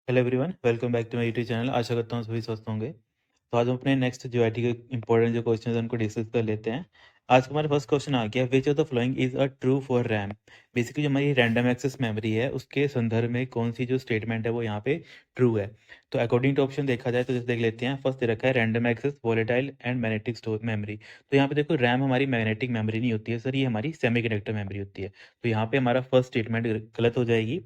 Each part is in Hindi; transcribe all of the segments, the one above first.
Hello everyone, welcome back to my YouTube channel. आशा करता हूँ सभी स्वस्थ होंगे। तो आज हम अपने नेक्स्ट जीओआईटी के इंपॉर्टेंट जो क्वेश्चन है उनको डिस्कस कर लेते हैं। आज का हमारा फर्स्ट क्वेश्चन आ गया, which of the following is a true for RAM. Basically जो हमारी रैंडम एक्सेस मेमोरी है उसके संदर्भ में कौन सी जो स्टेटमेंट है वो यहाँ पे ट्रू है। तो अकॉर्डिंग टू ऑप्शन देखा जाए तो जैसे देख लेते हैं। फर्स्ट दे रखा है random access volatile and magnetic store memory. तो यहाँ पे देखो रैम हमारी मैग्नेटिक मेमोरी नहीं होती है सर, ये हमारी सेमीकंडक्टर मेमोरी होती है। तो यहाँ पे हमारा फर्स्ट स्टेटमेंट गलत हो जाएगी।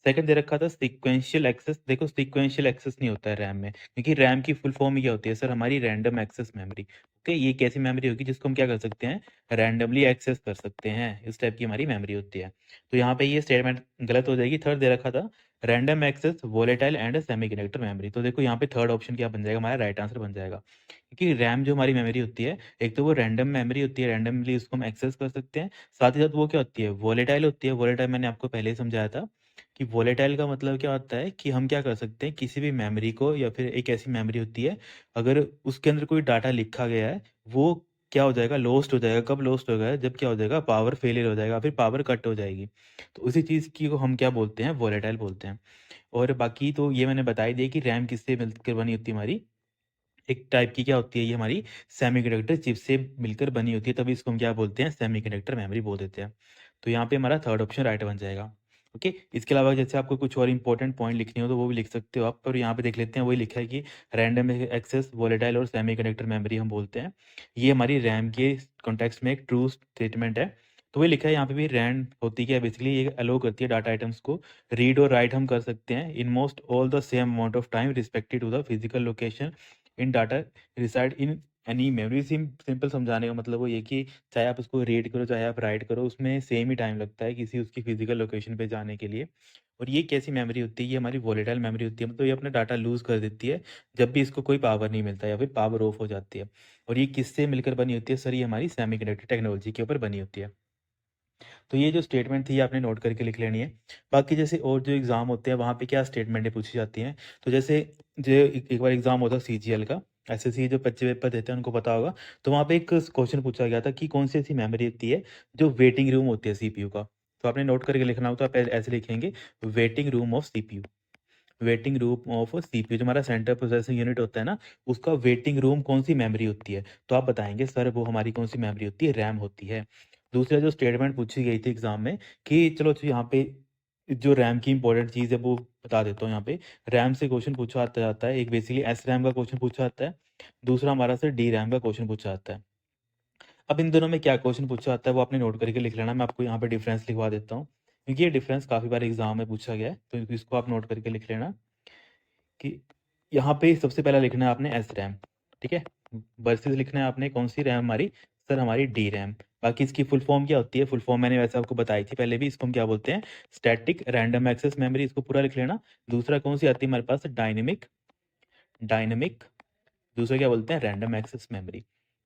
सेकंड दे रखा था सीक्वेंशियल एक्सेस। देखो सीक्वेंशियल एक्सेस नहीं होता है रैम में, क्योंकि रैम की फुल फॉर्म क्या होती है सर, हमारी रैंडम एक्सेस मेमोरी। ओके, ये कैसी मेमोरी होगी जिसको हम क्या कर सकते हैं, रैंडमली एक्सेस कर सकते हैं। इस टाइप की हमारी मेमोरी होती है। तो यहाँ पे ये स्टेटमेंट गलत हो जाएगी। थर्ड दे रखा था random access volatile and semiconductor memory. तो देखो यहाँ पे थर्ड ऑप्शन क्या बन जाएगा, हमारा राइट आंसर बन जाएगा। क्योंकि रैम जो हमारी मेमोरी होती है, एक तो वो रैंडम मेमोरी होती है, रैंडमली उसको हम एक्सेस कर सकते हैं। साथ ही साथ वो क्या होती है, वोलेटाइल होती है। वोलेटाइल मैंने आपको पहले ही समझाया था कि वोलेटाइल का मतलब क्या होता है कि हम क्या कर सकते हैं, किसी भी मेमोरी को, या फिर एक ऐसी मेमोरी होती है अगर उसके अंदर कोई डाटा लिखा गया है, वो क्या हो जाएगा, लॉस्ट हो जाएगा। कब लॉस्ट हो गया, जब क्या हो जाएगा, पावर फेलियर हो जाएगा, फिर पावर कट हो जाएगी। तो उसी चीज़ की को हम क्या बोलते हैं, वोलेटाइल बोलते हैं। और बाकी तो ये मैंने बता ही दिया कि रैम किससे मिलकर बनी होती है हमारी, एक टाइप की क्या होती है ये हमारी सेमीकंडक्टर चिप से मिलकर बनी होती है, तभी इसको हम क्या बोलते हैं, सेमीकंडक्टर मेमोरी बोल देते हैं। तो यहाँ पे हमारा थर्ड ऑप्शन राइट बन जाएगा। ओके, इसके अलावा जैसे आपको कुछ और इंपॉर्टेंट पॉइंट लिखने हो तो वो भी लिख सकते हो आप, पर यहाँ पे देख लेते हैं। वही लिखा है कि रैंडम एक्सेस वोलेटाइल और सेमीकंडक्टर मेमोरी हम बोलते हैं। ये हमारी रैम के कॉन्टेक्स्ट में एक ट्रू स्टेटमेंट है। तो वही लिखा है यहाँ पे भी, रैम होती क्या है, बेसिकली ये अलो करती है डाटा आइटम्स को रीड और राइट हम कर सकते हैं in most all the same amount of time respective to the physical location in data reside in any memory. Simple समझाने का मतलब वो ये कि चाहे आप उसको रीड करो चाहे आप राइट करो, उसमें सेम ही टाइम लगता है किसी उसकी फिजिकल लोकेशन पे जाने के लिए। और ये कैसी मेमोरी होती है, ये हमारी वोलेटाइल मेमोरी होती है। मतलब ये अपना डाटा लूज कर देती है जब भी इसको कोई पावर नहीं मिलता या फिर पावर ऑफ हो जाती है। और ये किससे मिलकर बनी होती है सर, ये हमारी सेमीकंडक्टर टेक्नोलॉजी के ऊपर बनी होती है। तो ये जो स्टेटमेंट थी ये आपने नोट करके लिख लेनी है। बाकी जैसे और जो एग्ज़ाम होते हैं वहाँ पे क्या स्टेटमेंटें पूछी जाती हैं, तो जैसे जो एक बार एग्ज़ाम होता है सीजीएल का, एसएससी जो बच्चे पेपर देते हैं उनको पता होगा। तो वहाँ पे एक क्वेश्चन पूछा गया था कि कौन सी ऐसी मेमोरी होती है जो वेटिंग रूम होती है सीपीयू का। तो आपने नोट करके लिखना हो तो आप ऐसे लिखेंगे, waiting room of CPU. Waiting room of CPU जो हमारा सेंट्रल प्रोसेसिंग यूनिट होता है ना, उसका वेटिंग रूम कौन सी मेमोरी होती है, तो आप बताएंगे सर वो हमारी कौन सी मेमोरी होती है, रैम होती है। दूसरा जो स्टेटमेंट पूछी गई थी एग्जाम में कि चलो यहाँ पे जो रैम की इंपॉर्टेंट चीज़ है वो बता देता हूँ। यहाँ पे रैम से क्वेश्चन पूछा आता जाता है, एक बेसिकली एस रैम का क्वेश्चन पूछा आता है, दूसरा हमारा सर डी रैम का क्वेश्चन पूछा आता है। अब इन दोनों में क्या क्वेश्चन पूछा आता है वो आपने नोट करके लिख लेना। मैं आपको यहाँ पे डिफरेंस लिखवा देता हूँ, क्योंकि ये डिफरेंस काफ़ी बार एग्जाम में पूछा गया है, तो इसको आप नोट करके लिख लेना कि यहाँ पे सबसे पहला लिखना है आपने एस रैम, ठीक है। वर्सेस लिखना है आपने कौन सी रैम हमारी, सर हमारी डी रैम। बाकी इसकी फुल फॉर्म क्या होती है, फुल फॉर्म मैंने वैसे आपको बताई थी पहले भी, इसको हम क्या बोलते हैं, स्टैटिक रैंडम एक्सेस मेमोरी, इसको पूरा लिख लेना। दूसरा कौन सी आती है हमारे पास, डायनेमिक डायनेमिक दूसरा क्या बोलते हैं, रैंडम एक्सेस मेमोरी।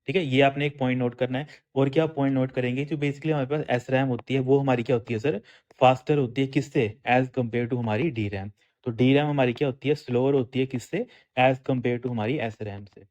ठीक है, ये आपने एक पॉइंट नोट करना है। और क्या पॉइंट नोट करेंगे, जो बेसिकली हमारे पास एस रैम होती है वो हमारी क्या होती है सर, फास्टर होती है किससे, एज कंपेयर टू हमारी डी रैम। तो डी रैम हमारी क्या होती है, स्लोअर होती है किससे, एज कंपेयर टू हमारी एस रैम से।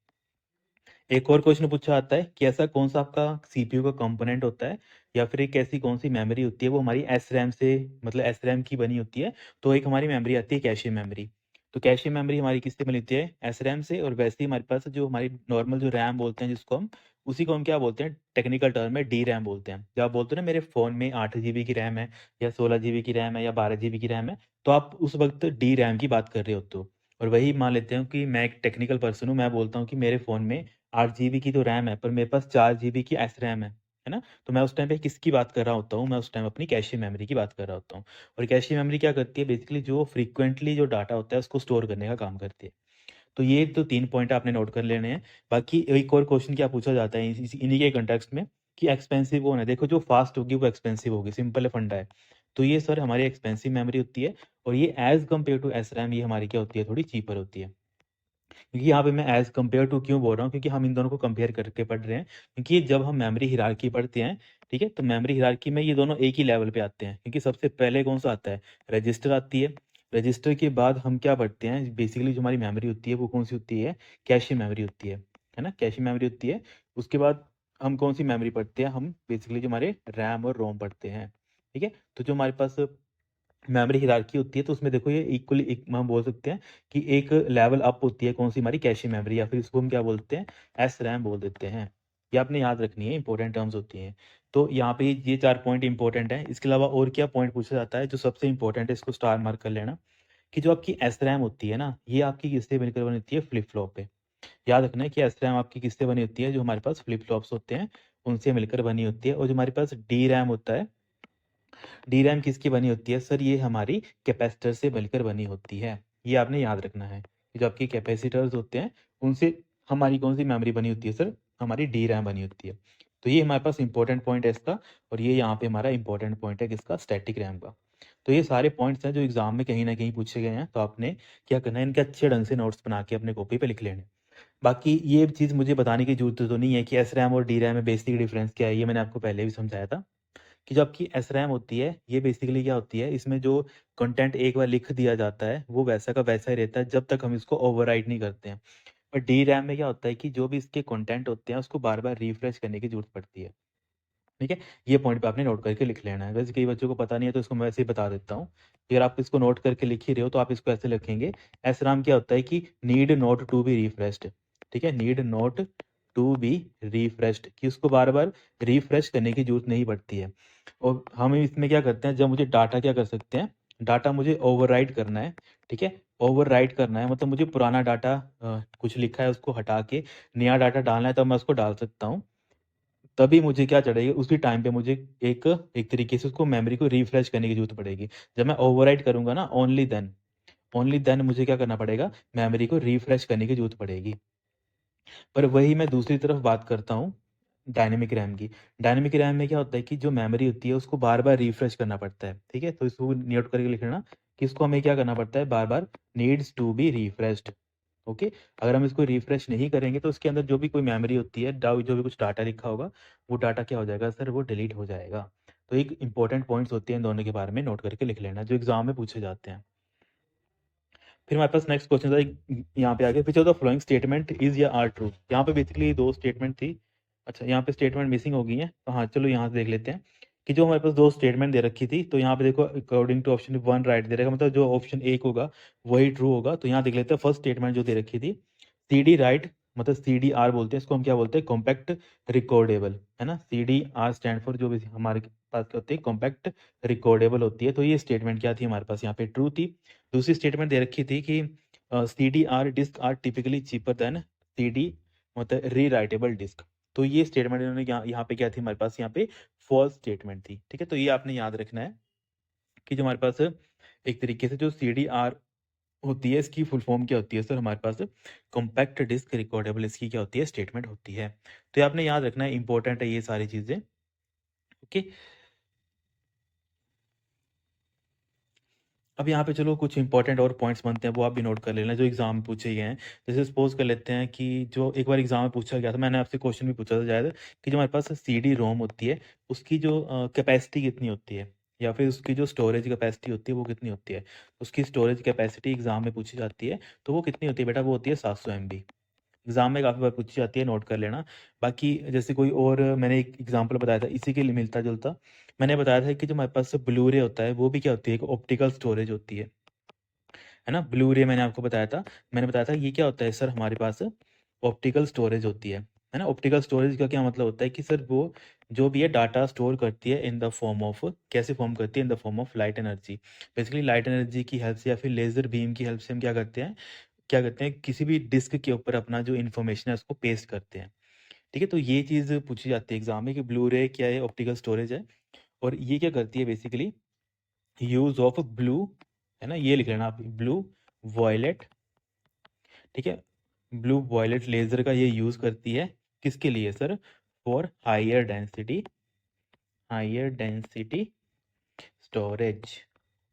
एक और क्वेश्चन पूछा आता है कि ऐसा कौन सा आपका सीपीयू का कंपोनेंट होता है, या फिर एक ऐसी कौन सी मेमोरी होती है वो हमारी एस रैम से, मतलब एस रैम की बनी होती है। तो एक हमारी मेमोरी आती है कैशे मेमोरी। तो कैशे मेमोरी हमारी किससे बनी होती है, एस रैम से। और वैसे ही हमारे पास जो हमारी नॉर्मल जो रैम बोलते हैं जिसको हम, उसी को हम क्या बोलते हैं, टेक्निकल टर्म में डी रैम बोलते हैं। जब आप बोलते हो ना मेरे फ़ोन में 8 GB की रैम है, या 16 GB की रैम है, या 12 GB की रैम है, तो आप उस वक्त डी रैम की बात कर रहे होते हो। और वही मान लेते हैं कि मैं एक टेक्निकल पर्सन हूँ, मैं बोलता हूँ कि मेरे फ़ोन में 8 GB की तो रैम है, पर मेरे पास 4 GB की एस रैम है ना? तो मैं उस टाइम पे किसकी बात कर रहा होता हूँ, मैं उस टाइम अपनी कैशे मेमोरी की बात कर रहा होता हूँ। और कैशे मेमोरी क्या करती है, बेसिकली जो फ्रीक्वेंटली जो डाटा होता है उसको स्टोर करने का काम करती है। तो ये तो 3 पॉइंट आपने नोट कर लेने हैं। बाकी एक और क्वेश्चन क्या पूछा जाता है इन्हीं के कॉन्टेक्स्ट में, कि एक्सपेंसिव कौन है। देखो जो फास्ट होगी वो एक्सपेंसिव होगी, सिंपल है, फंडा है। तो ये सर हमारी एक्सपेंसिव मेमोरी होती है, और ये as compare to S RAM ये हमारी क्या होती है, थोड़ी चीपर होती है। क्योंकि यहाँ पे मैं एज़ कम्पेयर टू क्यों बोल रहा हूँ, क्योंकि हम इन दोनों को कंपेयर करके पढ़ रहे हैं। क्योंकि जब हम मेमोरी हियरार्की पढ़ते हैं, ठीक है, तो मेमोरी हियरार्की में ये दोनों एक ही लेवल पे आते हैं। क्योंकि सबसे पहले कौन-सा आता है, रजिस्टर आती है। रजिस्टर के बाद हम क्या पढ़ते हैं, बेसिकली जो हमारी मेमोरी होती है वो कौन-सी होती है, कैशे मेमोरी होती है ना? कैशे मेमोरी होती है। उसके बाद हम कौन-सी मेमोरी पढ़ते हैं, हम बेसिकली जो हमारे रैम और रोम पढ़ते हैं, ठीक है? तो जो हमारे पास मेमोरी हायरार्की होती है, तो उसमें देखो ये इक्वली एक हम बोल सकते हैं कि एक लेवल अप होती है कौन सी हमारी कैशे मेमोरी, या फिर इसको हम क्या बोलते हैं, एस रैम बोल देते हैं। ये आपने याद रखनी है, इंपॉर्टेंट टर्म्स होती हैं। तो यहाँ पे ये 4 पॉइंट इंपॉर्टेंट हैं। इसके अलावा और क्या पॉइंट पूछा जाता है जो सबसे इंपॉर्टेंट है, इसको स्टार मार्क कर लेना, कि जो आपकी एस रैम होती है ना, ये आपकी किससे मिलकर बनी होती है, फ्लिप फ्लॉप पे। याद रखना है कि एस रैम आपकी किससे बनी होती है, जो हमारे पास फ्लिप फ्लॉप्स होते हैं उनसे मिलकर बनी होती है। और जो हमारे पास डी रैम होता है, डी रैम किसकी बनी होती है सर, ये हमारी कैपेसिटर से मिलकर बनी होती है। ये आपने याद रखना है कि जो आपके कैपेसिटर्स होते हैं उनसे हमारी कौन सी मेमोरी बनी होती है सर, हमारी डी रैम बनी होती है। तो ये हमारे पास इंपॉर्टेंट पॉइंट है इसका, और ये यहाँ पे हमारा इंपॉर्टेंट पॉइंट है किसका, स्टैटिक रैम का। तो ये सारे पॉइंट्स हैं जो एग्जाम में कहीं ना कहीं पूछे गए हैं, तो आपने क्या करना है, इनके अच्छे ढंग से नोट्स बना के अपने कॉपी पे लिख लेने। बाकी ये चीज़ मुझे बताने की जरूरत तो नहीं है कि एस रैम और डी रैम में बेसिक डिफरेंस क्या है, ये मैंने आपको पहले भी समझाया था कि जो आपकी एसरैम होती है, ये बेसिकली क्या होती है, इसमें जो कंटेंट एक बार लिख दिया जाता है, वो वैसा का वैसा ही रहता है जब तक हम इसको ओवरराइट नहीं करते हैं। और डी रैम में क्या होता है कि जो भी इसके कंटेंट होते हैं, उसको बार-बार रिफ्रेश करने की ज़रूरत पड़ती है। ठीक है? ये पॉइंट पे आपने नोट करके लिख लेना है। वैसे कई बच्चों को पता नहीं है, तो इसको मैं वैसे ही बता देता हूँ। अगर आप इसको नोट करके लिख ही रहे हो, तो आप इसको ऐसे लिखेंगे, एसरैम क्या होता है कि need not to be refreshed. ठीक है? Need not to be refreshed, कि उसको बार-बार रिफ्रेश करने की ज़रूरत नहीं पड़ती है। और हम इसमें क्या करते हैं, जब मुझे डाटा क्या कर सकते हैं, डाटा मुझे ओवरराइट करना है, ठीक है? ओवरराइट करना है मतलब मुझे पुराना डाटा कुछ लिखा है उसको हटा के नया डाटा डालना है, तब मैं उसको डाल सकता हूँ। तभी मुझे क्या चढ़ेगा, उसी टाइम पे मुझे एक एक तरीके से उसको मेमोरी को रिफ्रेश करने की ज़रूरत पड़ेगी। जब मैं ओवरराइट करूँगा ना, ओनली देन मुझे क्या करना पड़ेगा, मेमोरी को रिफ्रेश करने की ज़रूरत पड़ेगी। पर वही मैं दूसरी तरफ बात करता हूँ डायनेमिक रैम की। डायनेमिक रैम में क्या होता है कि जो मेमोरी होती है उसको बार-बार रिफ्रेश करना पड़ता है, ठीक है? तो इसको नोट करके लिख लेना कि इसको हमें क्या करना पड़ता है, बार-बार needs to be refreshed. Okay? अगर हम इसको रिफ्रेश नहीं करेंगे, तो उसके अंदर जो भी कोई मेमोरी होती है, जो भी कुछ डाटा लिखा होगा, वो डाटा क्या हो जाएगा सर, वो डिलीट हो जाएगा। तो एक इंपॉर्टेंट पॉइंट्स होते हैं इन दोनों के बारे में, नोट करके लिख लेना, जो एग्ज़ाम में पूछे जाते हैं। फिर हमारे पास नेक्स्ट क्वेश्चन था यहाँ पे आगे, which of the following statement is या आर ट्रू। यहाँ पे बेसिकली 2 स्टेटमेंट थी। अच्छा, यहाँ पे स्टेटमेंट मिसिंग हो गई है, तो हाँ चलो यहाँ से देख लेते हैं कि जो हमारे पास 2 स्टेटमेंट दे रखी थी, तो यहाँ पे देखो अकॉर्डिंग टू ऑप्शन 1 राइट दे रखा, मतलब जो ऑप्शन 1 होगा वही ट्रू होगा। तो यहाँ देख लेते हैं फर्स्ट स्टेटमेंट जो दे रखी थी, सी डी राइट, मतलब सी डी आर बोलते हैं इसको, हम क्या बोलते हैं, कॉम्पैक्ट रिकॉर्डेबल, है ना? C D R stand for जो भी हमारे पास क्या होती है, कॉम्पैक्ट रिकॉर्डेबल होती है। तो ये स्टेटमेंट क्या थी हमारे पास, यहाँ पे ट्रू थी। दूसरी स्टेटमेंट दे रखी थी कि CDR disk are typically cheaper than CD, मतलब रीराइटेबल डिस्क। तो ये स्टेटमेंट इन्होंने यहाँ यहाँ पे क्या थी हमारे पास, यहाँ पे फॉल्स स्टेटमेंट थी। ठीक है? तो ये आपने याद रखना है कि जो हमारे पास एक तरीके से जो CDR होती है, इसकी फुल फॉर्म क्या होती है सर, हमारे पास कॉम्पैक्ट डिस्क रिकॉर्डेबल, इसकी क्या होती है, स्टेटमेंट होती है। तो ये आपने याद रखना है, इंपॉर्टेंट है ये सारी चीज़ें। ओके? अब यहाँ पे चलो कुछ इंपॉर्टेंट और पॉइंट्स बनते हैं, वो आप भी नोट कर लेना जो एग्जाम में पूछे गए हैं। जैसे सपोज कर लेते हैं कि जो एक बार एग्जाम में पूछा गया था, मैंने आपसे क्वेश्चन भी पूछा था शायद, कि जो हमारे पास CD रोम होती है, उसकी जो कैपेसिटी कितनी होती है, या फिर उसकी जो स्टोरेज कैपेसिटी होती है वो कितनी होती है। उसकी स्टोरेज कैपेसिटी एग्जाम में पूछी जाती है, तो वो कितनी होती है बेटा, वो होती है 700 MB। एग्जाम में काफ़ी बार पूछी जाती है, नोट कर लेना। बाकी जैसे कोई और मैंने एक एग्जांपल बताया था इसी के लिए मिलता-जुलता, मैंने बताया था कि जो हमारे पास ब्लू रे होता है, वो भी क्या होती है, एक ऑप्टिकल स्टोरेज होती है ना? ब्लू रे मैंने आपको बताया था। मैंने बताया था ये क्या होता है सर, हमारे पास ऑप्टिकल स्टोरेज होती है ना? ऑप्टिकल स्टोरेज का क्या मतलब होता है कि सर वो जो भी है डाटा स्टोर करती है इन द फॉर्म ऑफ, कैसे फॉर्म करती है, in the form of light energy. Basically light energy की हेल्प से या फिर लेज़र बीम की हेल्प से हम क्या करते हैं, किसी भी डिस्क के ऊपर अपना जो इन्फॉर्मेशन है उसको पेस्ट करते हैं। ठीक है? तो ये चीज़ पूछी जाती है एग्ज़ाम में कि ब्लू रे क्या है, ऑप्टिकल स्टोरेज है, और ये क्या करती है बेसिकली, यूज़ ऑफ ब्लू, है ना? ये लिख लेना आप, ब्लू वॉयलेट, ठीक है? ब्लू वॉयलेट लेज़र का ये यूज़ करती है, किसके लिए sir? For higher density storage.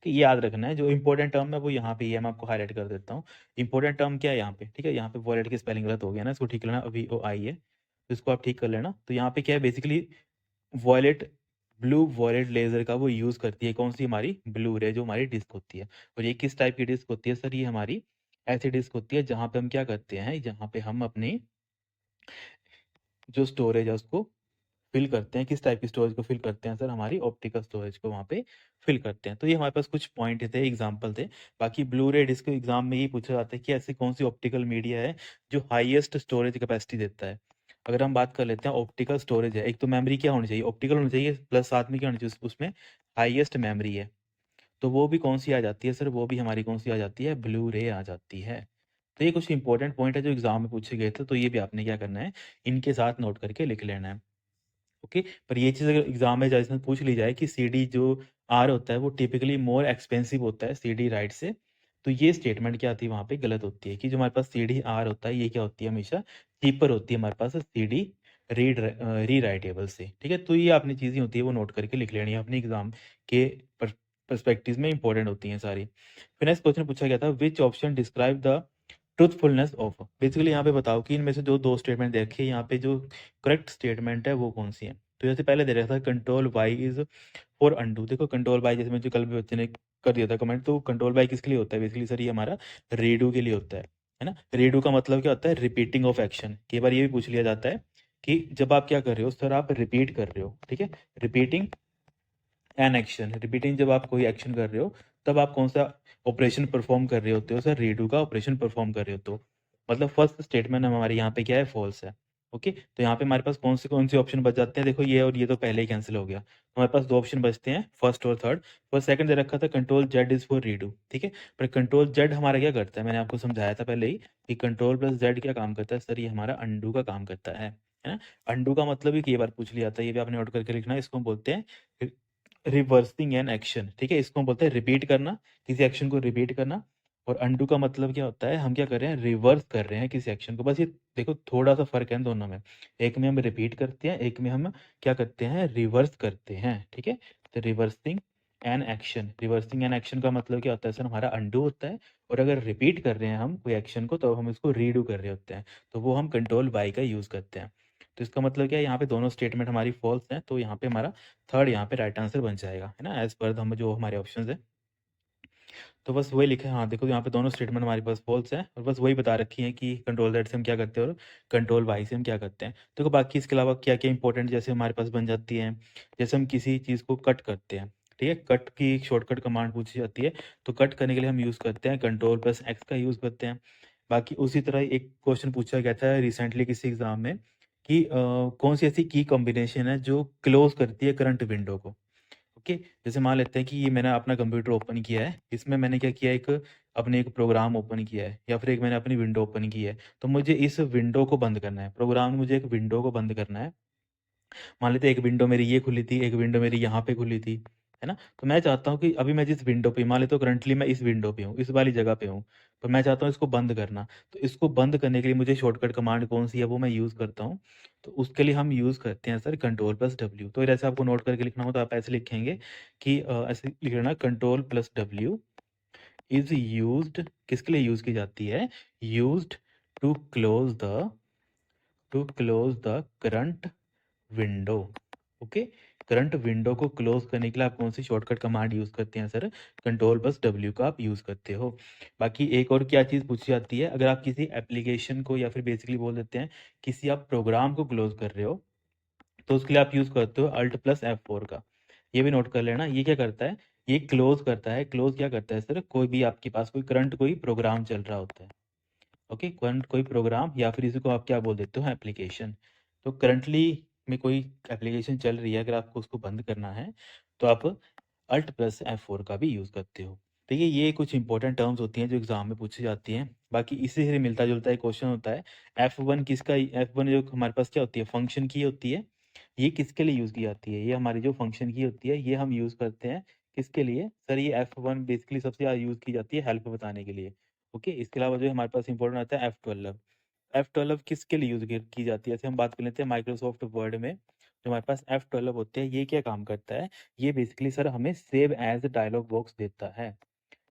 कि ये याद रखना है, जो इंपॉर्टेंट टर्म है वो यहाँ पे ही है, मैं आपको हाईलाइट कर देता हूँ। इंपॉर्टेंट टर्म क्या है यहाँ पे, ठीक है? यहाँ पे वॉलेट की स्पेलिंग गलत हो गया ना, इसको ठीक करना, VOI है, तो इसको आप ठीक कर लेना। तो यहाँ पे क्या है basically, wallet, blue wallet laser का वो यूज़ करती है कौन सी, हमारी ब्लू रे जो हमारी डिस्क होती है। और ये किस टाइप की डिस्क होती है सर, ये हमारी ऐसी डिस्क होती है जहाँ पे हम क्या करते हैं, जहाँ पे हम अपनी जो स्टोरेज है उसको फिल करते हैं, किस टाइप की स्टोरेज को फिल करते हैं सर, हमारी ऑप्टिकल स्टोरेज को वहाँ पे फिल करते हैं। तो ये हमारे पास कुछ पॉइंट थे, एग्जाम्पल थे। बाकी ब्लू रे डिस्क एग्जाम में ये पूछा जाता है कि ऐसी कौन सी ऑप्टिकल मीडिया है जो हाईएस्ट स्टोरेज कैपेसिटी देता है। अगर हम बात कर लेते हैं ऑप्टिकल स्टोरेज है, एक तो मेमोरी क्या होनी चाहिए, ऑप्टिकल होनी चाहिए, प्लस साथ में क्या होनी चाहिए, उसमें हाईएस्ट मेमोरी है। तो वो भी कौन सी आ जाती है सर, वो भी हमारी कौन सी आ जाती है, ब्लू रे आ जाती है। तो ये कुछ इंपॉर्टेंट पॉइंट है जो एग्जाम में पूछे गए थे, तो ये भी आपने क्या करना है, इनके साथ नोट करके लिख लेना है। ओके, पर ये चीज़ अगर एग्जाम में जैसे पूछ ली जाए कि सी डी जो आर होता है वो टिपिकली मोर एक्सपेंसिव होता है सी डी राइट से, तो ये स्टेटमेंट क्या आती है वहाँ पे, गलत होती है कि जो हमारे पास सी डी आर होता है ये क्या होती है, हमेशा चीपर होती है हमारे पास सी डी री राइटेबल से। ठीक है, तो ये अपनी चीज़ें होती है वो नोट करके लिख लेनी है, अपने एग्जाम के परस्पेक्टिव में इंपॉर्टेंट होती हैं सारी। फिर नेक्स्ट क्वेश्चन पूछा गया था, which option describe the truthfulness of, basically यहाँ पे बताओ कि इनमें से जो दो स्टेटमेंट देखे यहाँ पे जो करेक्ट स्टेटमेंट है वो कौन सी है। तो जैसे पहले दे रखा था control Y is for undo, देखो कंट्रोल बाय जैसे मुझे कल भी बच्चे ने कर दिया था कमेंट, तो कंट्रोल बाय किसके लिए होता है, बेसिकली सर ये हमारा रीडू के लिए होता है ना। रीडू का मतलब क्या होता है, रिपीटिंग ऑफ एक्शन। कई बार ये भी पूछ लिया जाता है कि जब आप क्या कर रहे हो सर, आप रिपीट कर रहे हो, ठीक है, रिपीटिंग एन एक्शन, रिपीटिंग जब आप कोई एक्शन कर रहे हो तब आप कौन सा ऑपरेशन परफॉर्म कर रहे होते हो सर, रीडू का ऑपरेशन परफॉर्म कर रहे हो। तो मतलब फर्स्ट स्टेटमेंट हमारे यहाँ पे क्या है, फॉल्स है। ओके, तो यहाँ पे हमारे पास कौन से ऑप्शन बच जाते हैं, देखो ये और ये तो पहले ही कैंसिल हो गया, तो हमारे पास दो ऑप्शन बचते हैं, फर्स्ट और थर्ड। फर्स्ट सेकंड दे रखा था control Z is for redo, ठीक है, पर कंट्रोल जेड हमारा क्या करता है, मैंने आपको समझाया था पहले ही कि कंट्रोल प्लस जेड क्या काम करता है सर, ये हमारा अंडू का काम करता है ना। अंडू का मतलब ही कई बार पूछ लिया था, ये भी आपने नोट करके लिखना है, इसको हम बोलते हैं रिवर्सिंग एन एक्शन, ठीक है, इसको हम बोलते हैं रिपीट करना, किसी एक्शन को रिपीट करना। और अनडू का मतलब क्या होता है, हम क्या कर रहे हैं, रिवर्स कर रहे हैं किसी एक्शन को। बस ये देखो थोड़ा सा फर्क है इन दोनों में, एक में हम रिपीट करते हैं, एक में हम क्या करते हैं, रिवर्स करते हैं। ठीक है, तो reversing an action, reversing an action का मतलब क्या होता है सर, हमारा अनडू होता है। और अगर रिपीट कर रहे हैं हम कोई एक्शन को तो हम इसको रीडू कर रहे होते हैं, तो वो हम कंट्रोल वाई का यूज करते हैं। तो इसका मतलब क्या है, यहाँ पे दोनों स्टेटमेंट हमारी फॉल्स हैं, तो यहाँ पे हमारा थर्ड यहाँ पे राइट आंसर बन जाएगा, है ना, एज पर हम जो हमारे ऑप्शन है। तो बस वही लिखा है, हाँ देखो यहाँ पे दोनों स्टेटमेंट हमारे पास फॉल्स है, और बस वही बता रखी है कि कंट्रोल जेड से हम क्या करते हैं और कंट्रोल वाई से हम क्या करते हैं। देखो बाकी इसके अलावा क्या क्या इंपॉर्टेंट जैसे हमारे पास बन जाती है, जैसे हम किसी चीज़ को कट करते हैं, ठीक है, कट की एक शॉर्टकट कमांड पूछी जाती है, तो कट करने के लिए हम यूज़ करते हैं कंट्रोल प्लस एक्स का यूज़ करते हैं। बाकी उसी तरह एक क्वेश्चन पूछा गया था रिसेंटली किसी एग्जाम में कि कौन सी ऐसी की कॉम्बिनेशन है जो क्लोज करती है करंट विंडो को। ओके, जैसे मान लेते हैं कि ये मैंने अपना कंप्यूटर ओपन किया है, इसमें मैंने क्या किया, एक अपने एक प्रोग्राम ओपन किया है, या फिर एक मैंने अपनी विंडो ओपन की है, तो मुझे इस विंडो को बंद करना है, प्रोग्राम में मुझे एक विंडो को बंद करना है। मान लेते हैं एक विंडो मेरी ये खुली थी, एक विंडो मेरी यहाँ पे खुली थी, है ना। तो मैं चाहता हूँ कि अभी मैं जिस विंडो पे, मान लेता हूँ करंटली मैं इस विंडो पे हूँ, इस वाली जगह पे हूँ, तो मैं चाहता हूँ इसको बंद करना। तो इसको बंद करने के लिए मुझे शॉर्टकट कमांड कौन सी है वो मैं यूज़ करता हूँ, तो उसके लिए हम यूज़ करते हैं सर कंट्रोल प्लस डब्ल्यू। तो जैसे आपको नोट करके लिखना हो तो आप ऐसे लिखेंगे कि ऐसे लिख लेना, control plus W is used, किसके लिए यूज़ की जाती है, used to close the current window. Okay, current window को क्लोज करने के लिए आप कौन सी शॉर्टकट कमांड यूज करते हैं सर, कंट्रोल प्लस डब्ल्यू का आप यूज करते हो। बाकी एक और क्या चीज पूछी जाती है, अगर आप किसी एप्लीकेशन को या फिर बेसिकली बोल देते हैं किसी आप प्रोग्राम को क्लोज कर रहे हो, तो उसके लिए आप यूज करते हो अल्ट प्लस F4 का। ये भी नोट कर लेना, ये क्या करता है, ये क्लोज करता है। क्लोज क्या करता है सर, कोई भी आपके पास कोई करंट कोई प्रोग्राम चल रहा होता है, ओके, करंट कोई प्रोग्राम या फिर इसी को आप क्या बोल देते हो, एप्लीकेशन। तो करंटली में कोई एप्लीकेशन चल रही है, अगर आपको उसको बंद करना है तो आप अल्ट प्लस F4 का भी यूज़ करते हो। तो ये कुछ इंपॉर्टेंट टर्म्स होती हैं जो एग्जाम में पूछी जाती हैं। बाकी इसी से मिलता जुलता एक क्वेश्चन होता है, F1 किसका, F1 जो हमारे पास क्या होती है, फंक्शन की होती है, ये किसके लिए यूज़ की जाती है, ये हमारी जो फंक्शन की होती है ये हम यूज़ करते हैं किसके लिए सर, ये F1 बेसिकली सबसे ज़्यादा यूज़ की जाती है हेल्प बताने के लिए। ओके, इसके अलावा जो हमारे पास इंपॉर्टेंट आता है F12। F12 किसके लिए यूज़ की जाती है, जैसे हम बात कर लेते हैं माइक्रोसॉफ्ट वर्ड में जो हमारे पास F12 होते हैं, ये क्या काम करता है, ये बेसिकली सर हमें सेव एज डायलॉग बॉक्स देता है।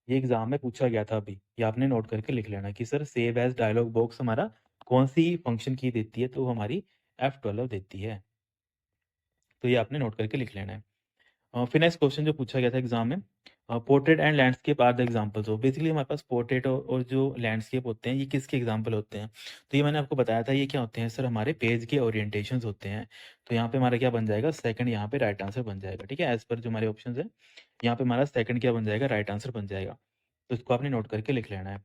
ये एग्जाम में पूछा गया था अभी, ये आपने नोट करके लिख लेना कि sir save as dialog box हमारा कौन सी फंक्शन की देती है, तो हमारी F12 देती है। तो ये आपने नोट करके लिख लेना है। फिर नेक्स्ट क्वेश्चन जो पूछा गया था एग्जाम में, portrait and landscape are the examples of, basically हमारे पास पोर्ट्रेट और जो लैंडस्केप होते हैं ये किसके एग्जांपल होते हैं? तो ये मैंने आपको बताया था, ये क्या होते हैं सर, हमारे पेज के ओरिएंटेशंस होते हैं। तो यहाँ पे हमारा क्या बन जाएगा, सेकंड यहाँ पे राइट आंसर बन जाएगा। ठीक है, एज पर जो हमारे ऑप्शन है यहाँ पे हमारा सेकंड क्या बन जाएगा, राइट आंसर बन जाएगा। तो इसको आपने नोट करके लिख लेना है।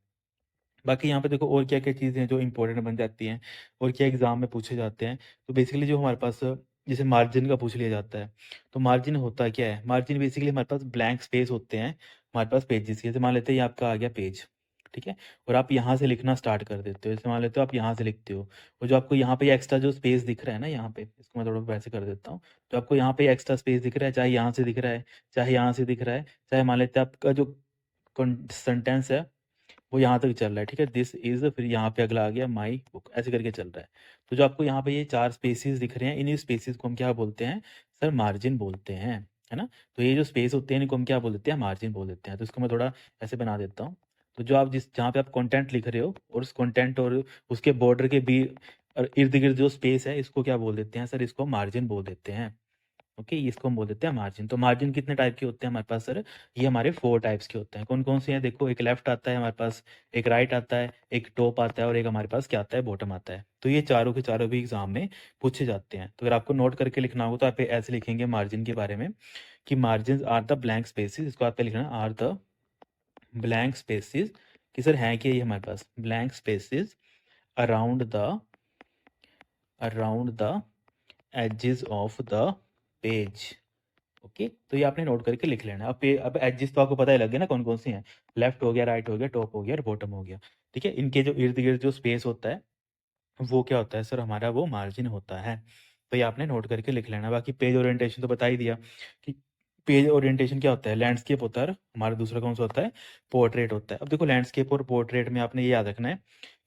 बाकी यहाँ पे देखो और क्या-क्या चीज़ें हैं जो इम्पोर्टेंट बन जाती हैं और क्या एग्ज़ाम में पूछे जाते हैं। तो बेसिकली जो हमारे पास जैसे मार्जिन का पूछ लिया जाता है, तो मार्जिन होता क्या है? मार्जिन बेसिकली हमारे पास ब्लैंक स्पेस होते हैं हमारे पास पेजेस के। जैसे मान लेते हैं ये आपका आ गया पेज, ठीक है? और आप यहाँ से लिखना स्टार्ट कर देते हो। जैसे मान लेते हो आप यहाँ से लिखते हो और जो आपको यहाँ पे एक्स्ट्रा जो स्पेस दिख रहा है ना यहाँ पे, इसको मैं थोड़ा वैसे कर देता हूँ। तो आपको यहाँ पे एक्स्ट्रा स्पेस दिख रहा है, चाहे यहाँ से दिख रहा है, चाहे यहाँ से दिख रहा है, चाहे मान लेते हैं आपका जो कॉन सेंटेंस है वो यहाँ तक चल रहा है, ठीक है? दिस इज़, फिर यहाँ पे अगला आ गया माई बुक, ऐसे करके चल रहा है। तो जो आपको यहाँ पे ये 4 स्पेसेस दिख रहे हैं, इन्हीं स्पेसेस को हम क्या बोलते हैं? सर मार्जिन बोलते हैं, है ना? तो ये जो स्पेस होते हैं इनको हम क्या बोल देते हैं? मार्जिन बोल देते हैं। तो इसको मैं थोड़ा ऐसे बना देता हूँ। तो जो आप जिस जहाँ पे आप कंटेंट लिख रहे हो और उस कंटेंट और उसके बॉर्डर के इर्द-गिर्द जो स्पेस है इसको क्या बोल देते हैं? सर इसको मार्जिन बोल देते हैं। ओके, इसको हम बोल देते हैं मार्जिन। तो मार्जिन कितने टाइप के होते हैं हमारे पास सर? ये हमारे 4 टाइप्स के होते हैं। कौन-कौन से हैं? देखो, एक लेफ्ट आता है हमारे पास, एक राइट आता है, एक टॉप आता है और एक हमारे पास क्या आता है? बॉटम आता है। तो ये चारों के चारों भी एग्ज़ाम में पूछे जाते हैं। तो अगर आपको नोट करके लिखना होगा तो आप ऐसे लिखेंगे मार्जिन के बारे में कि margins are the blank spaces, इसको आपको लिखना है आर द ब्लैंक स्पेसेस, कि सर हैं क्या ये हमारे पास? Blank spaces around the edges of the page. Okay, तो ये आपने नोट करके लिख लेना है। अब एजेस तो आपको पता ही लग गया ना कौन-कौन से हैं। लेफ्ट हो गया, राइट हो गया, टॉप हो गया और बॉटम हो गया। ठीक है? इनके जो इर्द-गिर्द जो स्पेस होता है, वो क्या होता है सर, हमारा वो मार्जिन होता है। तो ये आपने नोट करके लिख लेना। बाकी पेज ओरिएंटेशन तो बता ही दिया कि पेज ओरिएंटेशन क्या होता है? लैंडस्केप होता है और हमारा दूसरा कौन-सा होता है? पोर्ट्रेट होता है। अब देखो लैंडस्केप और पोर्ट्रेट में आपने ये याद रखना है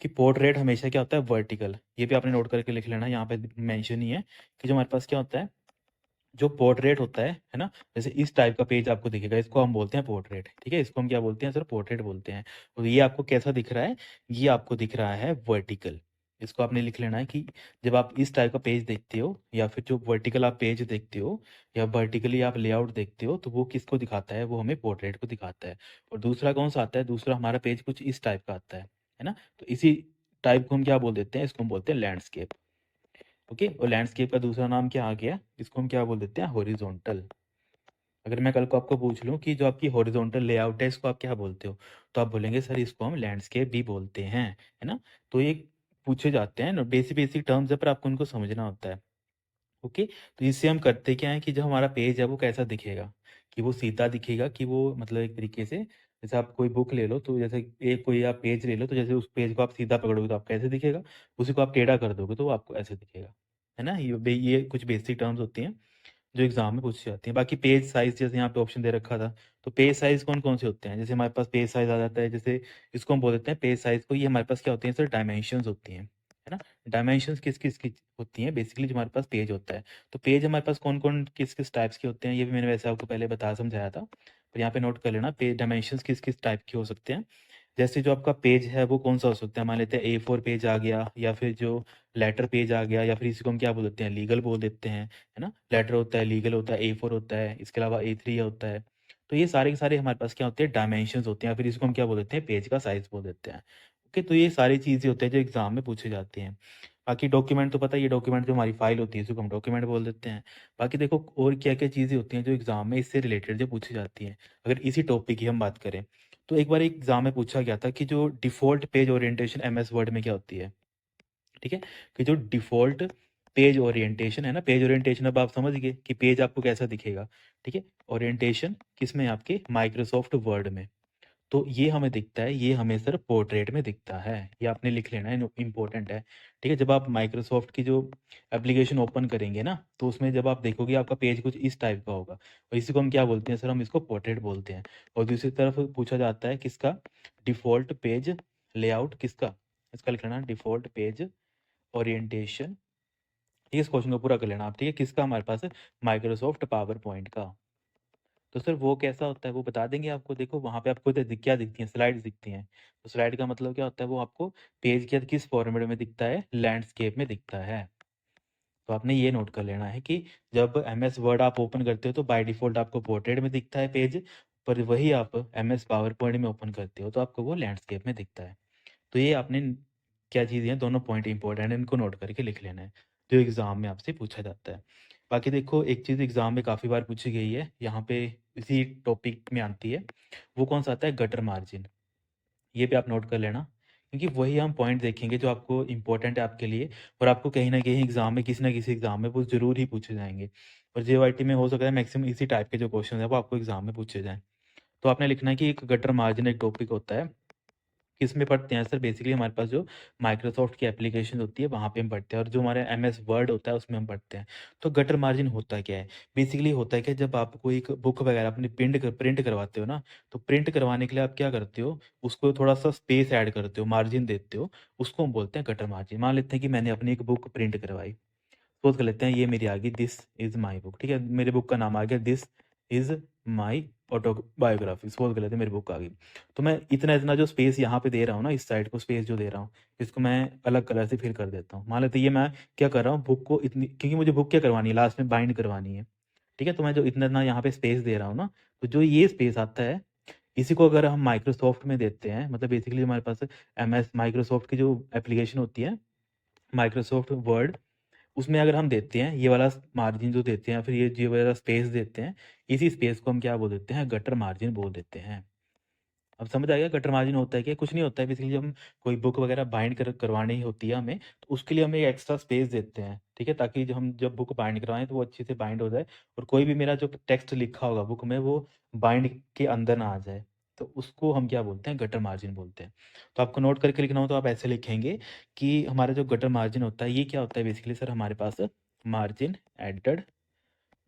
कि पोर्ट्रेट हमेशा क्या होता है? वर्टिकल। ये भी आपने नोट करके लिख लेना। यहाँ पे मेंशन ही है कि जो हमारे पास क्या होता है, जो पोर्ट्रेट होता है ना? जैसे इस टाइप का पेज आपको दिखेगा, इसको हम बोलते हैं पोर्ट्रेट, ठीक है? इसको हम क्या बोलते हैं सर? पोर्ट्रेट बोलते हैं। और ये आपको कैसा दिख रहा है? ये आपको दिख रहा है वर्टिकल। इसको आपने लिख लेना है कि जब आप इस टाइप का पेज देखते हो या फिर जो वर्टिकल आप पेज देखते हो या वर्टिकली आप लेआउट देखते हो, तो वो किसको दिखाता है? वो हमें पोर्ट्रेट को दिखाता है। और दूसरा कौन-सा आता है? दूसरा हमारा पेज कुछ इस टाइप का आता है ना? तो इसी टाइप को हम क्या बोल देते हैं? इसको हम बोलते हैं लैंडस्केप। ओके, और लैंडस्केप का दूसरा नाम क्या आ गया? इसको हम क्या बोल देते हैं? हॉरिजॉन्टल। अगर मैं कल को आपको पूछ लूँ कि जो आपकी हॉरिजॉन्टल लेआउट है इसको आप क्या बोलते हो? तो आप बोलेंगे सर इसको हम लैंडस्केप भी बोलते हैं, है ना? तो ये पूछे जाते हैं ना, बेसिक-बेसिक टर्म्स है पर आपको उनको समझना होता है। ओके, तो इससे हम करते क्या है कि जो हमारा पेज है वो कैसा दिखेगा? कि वो सीधा दिखेगा, कि वो मतलब एक तरीके से जैसे आप कोई बुक ले लो, तो जैसे एक कोई आप पेज ले लो, तो जैसे उस पेज को आप सीधा पकड़ोगे तो आप कैसे दिखेगा? उसी को आप टेढ़ा कर दोगे तो वो आपको ऐसे दिखेगा, है ना? ये कुछ बेसिक टर्म्स होती हैं जो एग्ज़ाम में पूछी जाती हैं। बाकी पेज साइज़ जैसे यहाँ पे ऑप्शन दे रखा था, तो पेज साइज़ कौन-कौन से होते हैं? जैसे हमारे पास पेज साइज़ आ जाता है, जैसे इसको हम बोल देते हैं पेज साइज़ को, ये हमारे पास क्या होती हैं सर? डायमेंशंस होती हैं, है ना? डायमेंशंस किस-किस की होती हैं? बेसिकली जो हमारे पास पेज होता है। तो पेज हमारे पास कौन-कौन, किस-किस टाइप्स के होते हैं, ये भी मैंने वैसे आपको पहले बता समझाया था। पर यहाँ पे नोट कर लेना, पेज डायमेंशंस किस-किस टाइप के हो सकते हैं। जैसे जो आपका पेज है वो कौन-सा हो सकता है? मान लेते हैं ए4 पेज आ गया, या फिर जो लेटर पेज आ गया, या फिर इसी को हम क्या बोल देते हैं? लीगल बोल देते हैं, है ना? लेटर होता है, लीगल होता है, ए4 होता है, इसके अलावा ए3 होता है। तो ये सारे के सारे हमारे पास क्या होते हैं? डायमेंशंस होते हैं, या फिर इसको हम क्या बोल देते हैं? पेज का साइज़ बोल देते हैं। ओके, तो ये सारी चीज़ें होती हैं जो एग्ज़ाम में पूछी जाती हैं। बाकी डॉक्यूमेंट तो पता ही है, डॉक्यूमेंट जो हमारी फाइल होती है इसको हम डॉक्यूमेंट बोल देते हैं। बाकी देखो और क्या-क्या चीज़ें होती हैं जो एग्ज़ाम में इससे रिलेटेड जो पूछी जाती हैं। अगर इसी टॉपिक की हम बात करें, तो एक बार एग्ज़ाम में पूछा गया था कि जो default page orientation MS word में क्या होती है? ठीक है? कि जो डिफ़ॉल्ट पेज ओरिएंटेशन है ना, पेज ओरिएंटेशन अब आप समझ गए कि पेज आपको कैसा दिखेगा, ठीक है? ओरिएंटेशन किसमें? आपके माइक्रोसॉफ्ट वर्ड में। तो ये हमें दिखता है, ये हमें सर पोर्ट्रेट में दिखता है। ये आपने लिख लेना है, इम्पोर्टेंट है। ठीक है? जब आप माइक्रोसॉफ्ट की जो एप्लीकेशन ओपन करेंगे ना, तो उसमें जब आप देखोगे आपका पेज कुछ इस टाइप का होगा और इसी को हम क्या बोलते हैं सर? हम इसको पोर्ट्रेट बोलते हैं। और दूसरी तरफ पूछा जाता है किसका? डिफ़ॉल्ट पेज लेआउट किसका? इसका लिख लेना डिफ़ॉल्ट पेज ओरिएंटेशन। ठीक है? इस क्वेश्चन को पूरा कर लेना आप, ठीक है? किसका हमारे पास है? माइक्रोसॉफ्ट पावर पॉइंट का। तो सर वो कैसा होता है वो बता देंगे आपको। देखो वहाँ पे आपको क्या दिखती हैं? स्लाइड्स दिखती हैं। तो स्लाइड का मतलब क्या होता है? वो आपको पेज के किस फॉर्मेट में दिखता है? लैंडस्केप में दिखता है। तो आपने ये नोट कर लेना है कि जब एमएस वर्ड आप ओपन करते हो तो बाय डिफ़ॉल्ट आपको पोर्ट्रेट में दिखता है पेज, पर वही आप MS पावर पॉइंट में ओपन करते हो तो आपको वो लैंडस्केप में दिखता है। तो ये आपने क्या चीज़ें हैं, दोनों पॉइंट इंपॉर्टेंट है, इनको नोट करके लिख लेना है, जो एग्ज़ाम में आपसे पूछा जाता है। बाकी देखो एक चीज़ एग्ज़ाम में काफ़ी बार पूछी गई है, यहाँ पे इसी टॉपिक में आती है, वो कौन-सा आता है? Gutter margin. ये भी आप नोट कर लेना, क्योंकि वही हम पॉइंट देखेंगे जो आपको इम्पोर्टेंट है आपके लिए और आपको कहीं न कहीं एग्ज़ाम में किसी न किसी एग्ज़ाम में वो ज़रूर ही पूछे जाएँगे। और जेईई में हो सकता है मैक्सिमम इसी टाइप के जो क्वेश्चन हैं वो आपको एग्ज़ाम में पूछे जाएँ। तो आपने लिखना है कि एक गटर मार्जिन एक टॉपिक होता है, किसमें पढ़ते हैं सर? बेसिकली हमारे पास जो माइक्रोसॉफ्ट की एप्लीकेशन होती है वहाँ पे हम पढ़ते हैं और जो हमारे एमएस वर्ड होता है उसमें हम पढ़ते हैं। तो गटर मार्जिन होता क्या है? बेसिकली होता है कि जब आप कोई एक बुक वगैरह अपनी प्रिंट करवाते हो ना, तो प्रिंट करवाने के लिए आप क्या करते हो? उसको थोड़ा-सा स्पेस ऐड करते हो, मार्जिन देते हो, उसको हम बोलते हैं गटर मार्जिन। मान लेते हैं कि मैंने अपनी एक बुक प्रिंट करवाई। सपोज़ कर लेते हैं ये मेरी आ गई दिस इज़ माय बुक, ठीक है? मेरे बुक का नाम आ गया this is my autobiography, suppose कर लेते हैं मेरी बुक आ गई। तो मैं इतना-इतना जो स्पेस यहाँ पे दे रहा हूँ ना, इस साइड को स्पेस जो दे रहा हूँ, इसको मैं अलग कलर से फिल कर देता हूँ। मान लेते हैं ये मैं क्या कर रहा हूँ, बुक को इतनी, क्योंकि मुझे बुक क्या करवानी है, लास्ट में बाइंड करवानी है, ठीक है? तो मैं जो इतना-इतना यहाँ पे स्पेस दे रहा हूँ ना, तो जो ये स्पेस आता है, इसी को अगर हम माइक्रोसॉफ्ट में देते हैं, मतलब बेसिकली हमारे पास एमएस माइक्रोसॉफ्ट की जो एप्लीकेशन होती है, माइक्रोसॉफ्ट वर्ड, उसमें अगर हम देते हैं ये वाला मार्जिन जो देते हैं, फिर ये वाला स्पेस देते हैं, इसी स्पेस को हम क्या बोल देते हैं? गटर मार्जिन बोल देते हैं। अब समझ आ गया गटर मार्जिन होता है क्या? कुछ नहीं होता है, बेसिकली जब हम कोई बुक वगैरह बाइंड करवानी होती है हमें, तो उसके लिए हम एक एक्स्ट्रा स्पेस देते हैं, ठीक है? ताकि जब बुक बाइंड करवाएँ तो वो अच्छे से बाइंड हो जाए और कोई भी मेरा जो टेक्स्ट लिखा होगा बुक में वो बाइंड के अंदर ना आ जाए। तो उसको हम क्या बोलते हैं? गटर मार्जिन बोलते हैं। तो आपको नोट करके लिखना हो तो आप ऐसे लिखेंगे कि हमारा जो गटर मार्जिन होता है ये क्या होता है? बेसिकली सर हमारे पास margin added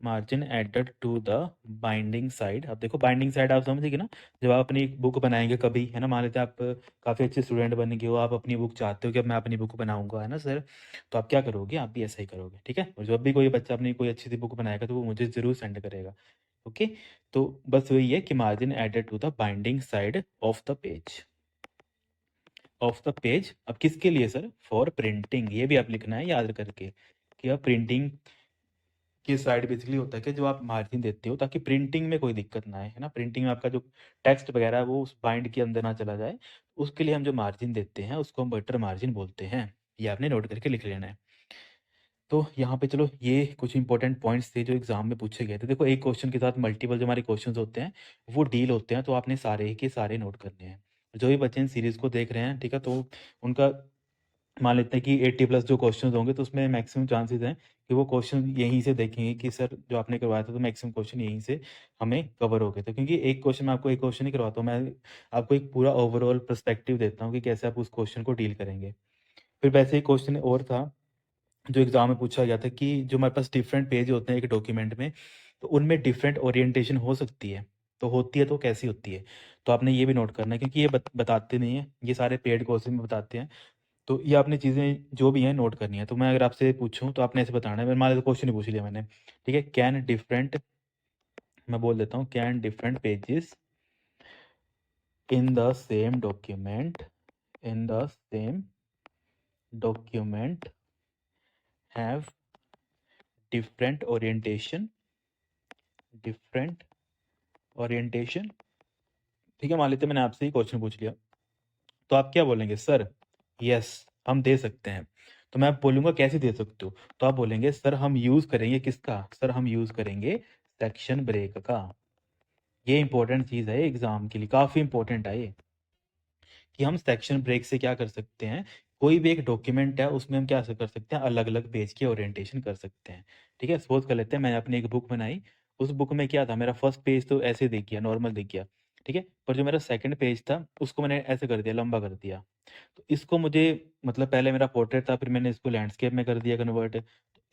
margin added to the binding side. अब देखो बाइंडिंग साइड आप समझेंगे ना, जब आप अपनी बुक बनाएंगे कभी, है ना, मान लेते हैं आप काफ़ी अच्छे स्टूडेंट बन गए हो, आप अपनी बुक चाहते हो कि अब मैं अपनी बुक बनाऊंगा, है ना सर, तो आप क्या करोगे? आप भी ऐसा ही करोगे, ठीक है? और जब भी कोई बच्चा अपनी कोई अच्छी सी बुक बनाएगा तो वो मुझे ज़रूर सेंड करेगा। ओके, तो बस वही है कि margin added to the binding side of the page, of the page. अब किसके लिए सर? For printing. ये भी आप लिखना है याद करके कि अब प्रिंटिंग की साइड बेसिकली होता है कि जो आप मार्जिन देते हो ताकि प्रिंटिंग में कोई दिक्कत ना आए, है ना? प्रिंटिंग में आपका जो टेक्स्ट वगैरह है वो उस बाइंड के अंदर ना चला जाए, उसके लिए हम जो मार्जिन देते हैं उसको हम बटर मार्जिन बोलते हैं। ये आपने नोट करके लिख लेना है। तो यहाँ पे चलो ये कुछ इंपॉर्टेंट पॉइंट्स थे जो एग्जाम में पूछे गए थे। देखो एक क्वेश्चन के साथ मल्टीपल जो हमारे क्वेश्चंस होते हैं वो डील होते हैं, तो आपने सारे के सारे नोट करने हैं। जो भी बच्चे इन सीरीज को देख रहे हैं, ठीक है, तो उनका मान लेते हैं कि 80 प्लस जो क्वेश्चंस होंगे तो उसमें मैक्सिमम चांसेस हैं कि वो क्वेश्चन यहीं से देखेंगे कि सर जो आपने करवाया था तो मैक्सिमम क्वेश्चन यहीं से हमें कवर हो गए थे, क्योंकि एक क्वेश्चन में आपको एक क्वेश्चन नहीं करवाता हूँ, मैं आपको एक पूरा ओवरऑल पर्सपेक्टिव देता हूँ कि कैसे आप उस क्वेश्चन को डील करेंगे। फिर वैसे ही क्वेश्चन और था जो एग्जाम में पूछा गया था कि जो हमारे पास डिफरेंट पेज होते हैं एक डॉक्यूमेंट में, तो उनमें डिफरेंट ओरिएंटेशन हो सकती है, तो होती है तो कैसी होती है? तो आपने ये भी नोट करना है, क्योंकि ये बताते नहीं है, ये सारे पेड कोर्सेज में बताते हैं। तो ये आपने चीज़ें जो भी हैं नोट करनी है। तो मैं अगर आपसे पूछूँ तो आपने ऐसे बताना है, मैं मान लो क्वेश्चन ही पूछ लिया मैंने, ठीक है? कैन डिफरेंट, मैं बोल देता हूँ, can different pages in the same document, in the same document have different orientation, different orientation, ठीक है? मान लेते हैं मैंने आपसे ही क्वेश्चन पूछ लिया, तो आप क्या बोलेंगे? सर यस, हम दे सकते हैं। तो मैं बोलूँगा कैसे दे सकते हो? तो आप बोलेंगे सर हम यूज़ करेंगे किसका? सर हम यूज़ करेंगे सेक्शन ब्रेक का। ये इंपॉर्टेंट चीज़ है एग्ज़ाम के लिए, काफ़ी इंपॉर्टेंट है ये, कि हम सेक्शन ब्रेक से क्या कर सकते हैं, कोई भी एक डॉक्यूमेंट है उसमें हम क्या कर सकते हैं, अलग-अलग पेज की ओरिएंटेशन कर सकते हैं, ठीक है? सपोज़ कर लेते हैं मैंने अपनी एक बुक बनाई, उस बुक में क्या था, मेरा फर्स्ट पेज तो ऐसे दिख गया, नॉर्मल दिख गया, ठीक है? पर जो मेरा सेकंड पेज था उसको मैंने ऐसे कर दिया, लंबा कर दिया। तो इसको मुझे, मतलब पहले मेरा पोर्ट्रेट था, फिर मैंने इसको लैंडस्केप में कर दिया कन्वर्ट।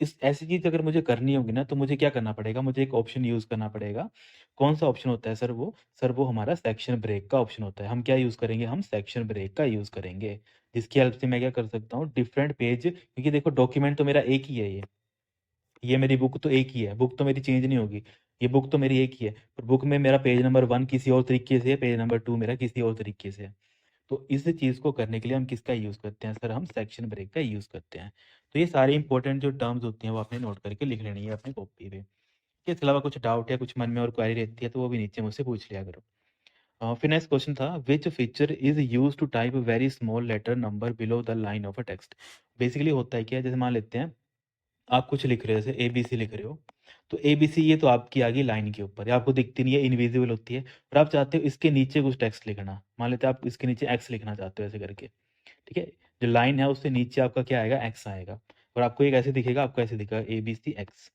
इस ऐसी चीज़ अगर मुझे करनी होगी ना, तो मुझे क्या करना पड़ेगा, मुझे एक ऑप्शन यूज़ करना पड़ेगा। कौन-सा ऑप्शन होता है सर वो? सर वो हमारा सेक्शन ब्रेक का ऑप्शन होता है। हम क्या यूज़ करेंगे? हम सेक्शन ब्रेक का यूज़ करेंगे। जिसकी हेल्प से मैं क्या कर सकता हूँ, डिफरेंट पेज, क्योंकि देखो डॉक्यूमेंट तो मेरा एक ही है ये। ये मेरी बुक तो एक ही है, बुक तो मेरी चेंज नहीं होगी। ये बुक तो मेरी एक ही है, पर बुक में मेरा पेज नंबर 1 किसी और तरीके से है, पेज नंबर 2 मेरा किसी और तरीके से है। तो इस चीज़ को करने के लिए हम किसका यूज़ करते हैं? सर हम सेक्शन ब्रेक का यूज़ करते हैं। तो ये सारी इंपॉर्टेंट जो टर्म्स होती हैं वो आपने नोट करके लिख लेनी है अपनी कॉपी पे। इसके अलावा कुछ डाउट या कुछ मन में और क्वेरी रहती है तो वो भी नीचे मुझसे पूछ लिया करो। फिर नेक्स्ट क्वेश्चन था, which feature is use to type very small letter number below the line of a text. Basically होता है क्या, जैसे मान लेते हैं आप कुछ लिख रहे हो, जैसे ABC लिख रहे हो, तो ABC ये तो आपकी आ गई लाइन के ऊपर, ये आपको दिखती नहीं है, इनविजिबल होती है, और आप चाहते हो इसके नीचे कुछ टेक्स्ट लिखना, मान लेते हैं आप इसके नीचे X लिखना चाहते हो ऐसे करके, ठीक है। जो लाइन है उससे नीचे आपका क्या आएगा, X आएगा, और आपको एक ऐसे दिखेगा, आपको ऐसे दिखेगा ABCX।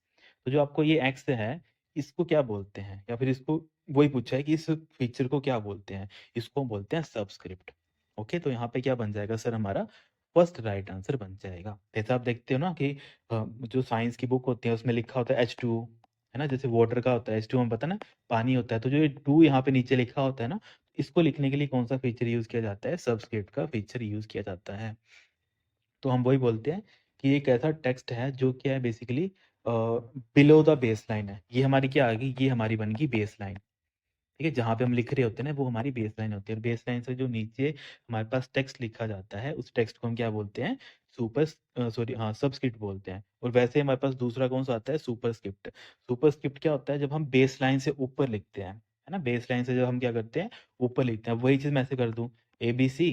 तो जो आपको ये X है, इसको क्या बोलते हैं, या फिर इसको वही पूछा है कि इस फीचर को क्या बोलते हैं, इसको बोलते हैं सबस्क्रिप्ट। ओके, तो यहाँ पे क्या बन जाएगा सर, हमारा फर्स्ट राइट आंसर बन जाएगा। जैसे आप देखते हो ना कि जो साइंस की बुक होती है उसमें लिखा होता है H2O, है ना, जैसे वाटर का होता है H2O में, पता ना पानी होता है, तो जो ये 2 यहाँ पे नीचे लिखा होता है ना, इसको लिखने के लिए कौन सा फीचर यूज किया जाता है, सबस्क्रिप्ट का फीचर यूज किया जाता है। तो हम वही बोलते हैं कि एक ऐसा टेक्स्ट है जो क्या है, basically below the base line है, ये हमारी क्या आ गई, ये हमारी बन गई बेस लाइन, ठीक है। जहाँ पे हम लिख रहे होते हैं ना वो हमारी बेस लाइन होती है, और बेस लाइन से जो नीचे हमारे पास टेक्स्ट लिखा जाता है उस टेक्स्ट को हम क्या बोलते हैं, सुपर सॉरी हाँ सबस्क्रिप्ट बोलते हैं। और वैसे हमारे पास दूसरा कौन सा आता है, सुपरस्क्रिप्ट। सुपरस्क्रिप्ट क्या होता है, जब हम बेस लाइन से ऊपर लिखते हैं, है ना, बेस लाइन से जब हम क्या करते हैं, ऊपर लिखते हैं, वही चीज मैं ऐसे कर दूं, ABC,